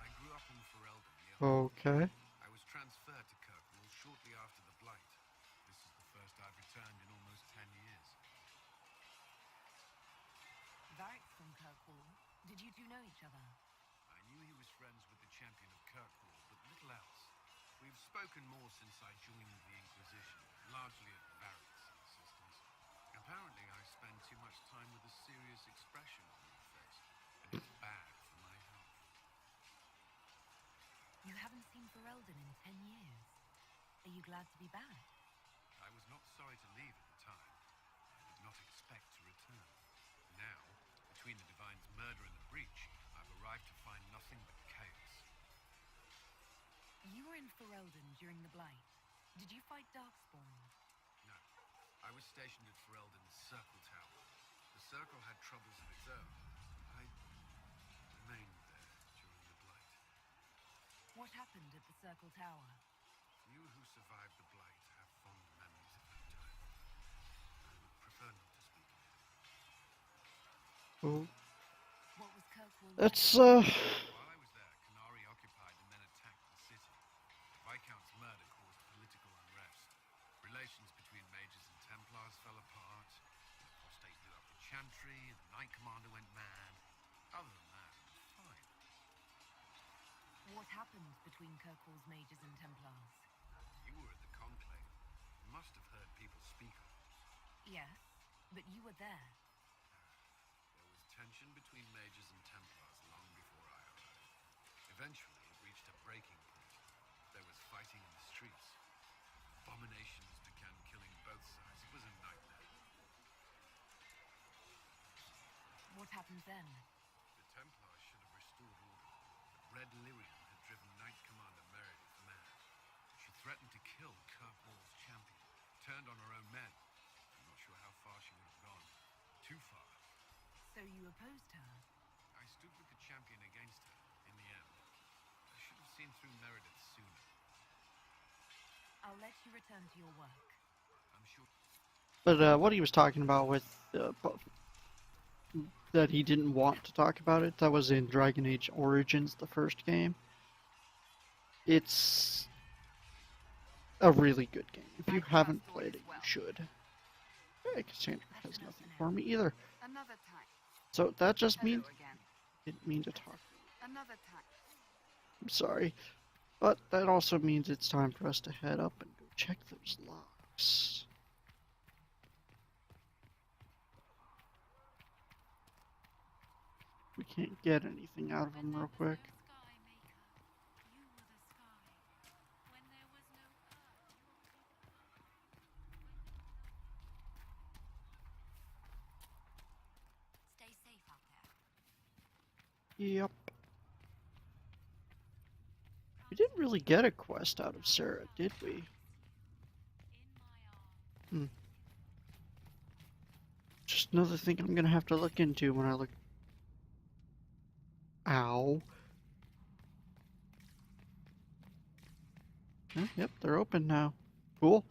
I grew up in Ferelden, near Okay. I was transferred to Kirkwall shortly after the Blight. This is the first I've returned in almost 10 years. Varric's from Kirkwall. Did you two know each other? I knew he was friends with the champion of Kirkwall, but little else. We've spoken more since I joined the Inquisition, largely at Varric's insistence. Apparently, I spend too much time with a serious expression on my face, and it's bad for my health. You haven't seen Ferelden in 10 years. Are you glad to be back? I was not sorry to leave at the time. I did not expect to return. Now, between the Divine's murder and the breach, I've arrived to find nothing but chaos. You were in Ferelden during the Blight. Did you fight Darkspawn? No. I was stationed at Ferelden's Circle Tower. The Circle had troubles of its own. I remained there during the Blight. What happened at the Circle Tower? You who survived the Blight have fond memories of that time. I would prefer not to speak of it. Oh. What was Kirkwall? That's, While I was there, Canary occupied and then attacked the city. The Viscount's murder caused political unrest. Relations between mages and Templars fell apart. The apostate blew up the Chantry, and the Knight Commander went mad. Other than that, it was fine. What happened between Kirkwall's mages and Templars? You were at the con must have heard people speak of it. Yes, but you were there. There was tension between mages and Templars long before I arrived. Eventually, it reached a breaking point. There was fighting in the streets. Abominations began killing both sides. It was a nightmare. What happened then? The Templars should have restored order, but Red Lyrian had driven Knight Commander Meredith mad. She threatened to kill Kirkwall's champion, turned on her own men. I'm not sure how far she would have gone. Too far. So you opposed her? I stood with the champion against her, in the end. I should have seen through Meredith sooner. I'll let you return to your work. I'm sure. But what he was talking about with that he didn't want to talk about it, that was in Dragon Age Origins, the first game. It's a really good game. If you haven't played it, you should. Hey, Cassandra has nothing for me either. Another time. So that just Hello means again. I didn't mean to talk. Another time. I'm sorry. But that also means it's time for us to head up and go check those locks. We can't get anything out of them real quick. Stay safe out there. Yep. We didn't really get a quest out of Sarah, did we? Just another thing I'm gonna have to look into when I look. Ow. Yep, they're open now. Cool.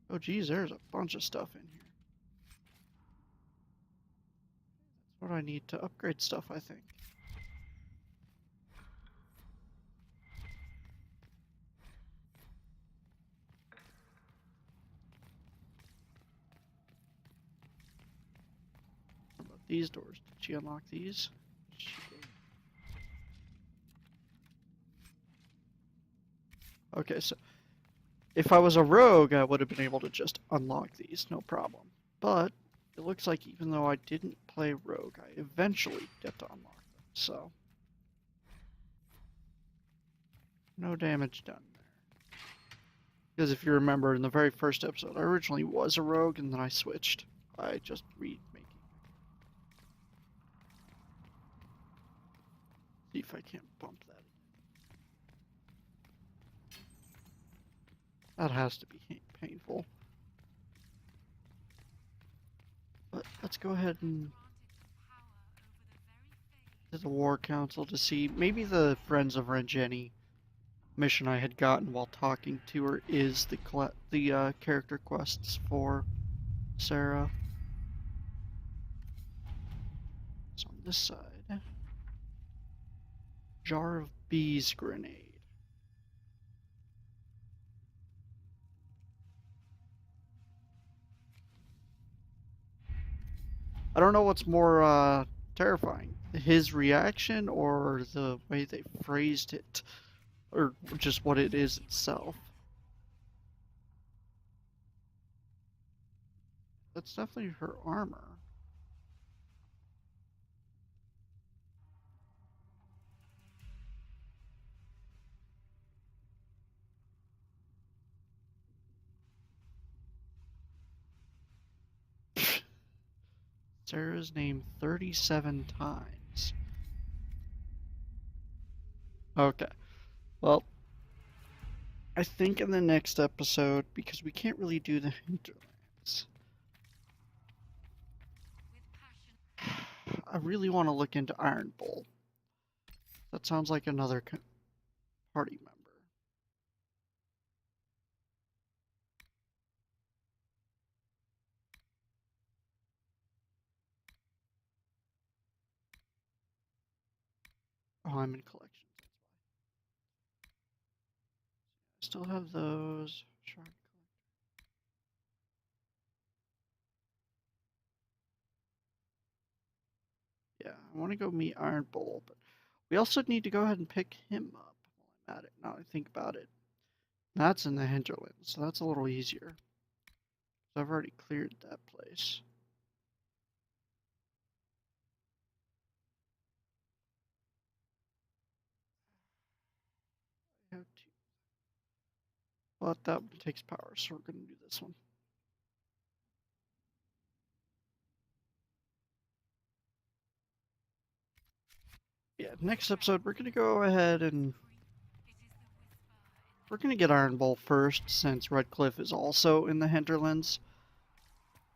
Oh geez, there's a bunch of stuff in here. That's what I need to upgrade stuff, I think. What about these doors? Did she unlock these? She did. Okay, so if I was a rogue, I would have been able to just unlock these, no problem. But it looks like even though I didn't play rogue, I eventually get to unlock them, so no damage done there. Because if you remember, in the very first episode, I originally was a rogue, and then I switched. I just remaking. See if I can't bump that. That has to be painful. But let's go ahead and to the War Council to see maybe the Friends of Renjeni mission I had gotten while talking to her is the character quests for Sarah. It's on this side. Jar of Bees Grenade. I don't know what's more terrifying, his reaction or the way they phrased it, or just what it is itself. That's definitely her armor. Sarah's name 37 times. Okay. Well, I think in the next episode, because we can't really do the hinterlands, I really want to look into Iron Bull. That sounds like another party member. Oh, I'm in collections. Still have those. Shard yeah, I want to go meet Iron Bull, but we also need to go ahead and pick him up while I'm at it. Now I think about it. That's in the hinterlands, so that's a little easier. I've already cleared that place. But that one takes power, so we're going to do this one. Yeah, next episode we're going to go ahead and we're going to get Iron Bull first, since Redcliffe is also in the hinterlands.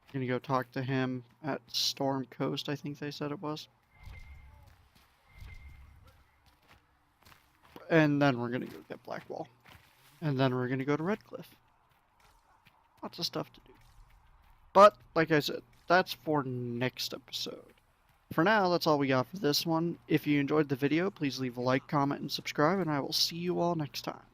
We're going to go talk to him at Storm Coast, I think they said it was. And then we're going to go get Blackwall. And then we're going to go to Redcliffe. Lots of stuff to do. But, like I said, that's for next episode. For now, that's all we got for this one. If you enjoyed the video, please leave a like, comment, and subscribe, and I will see you all next time.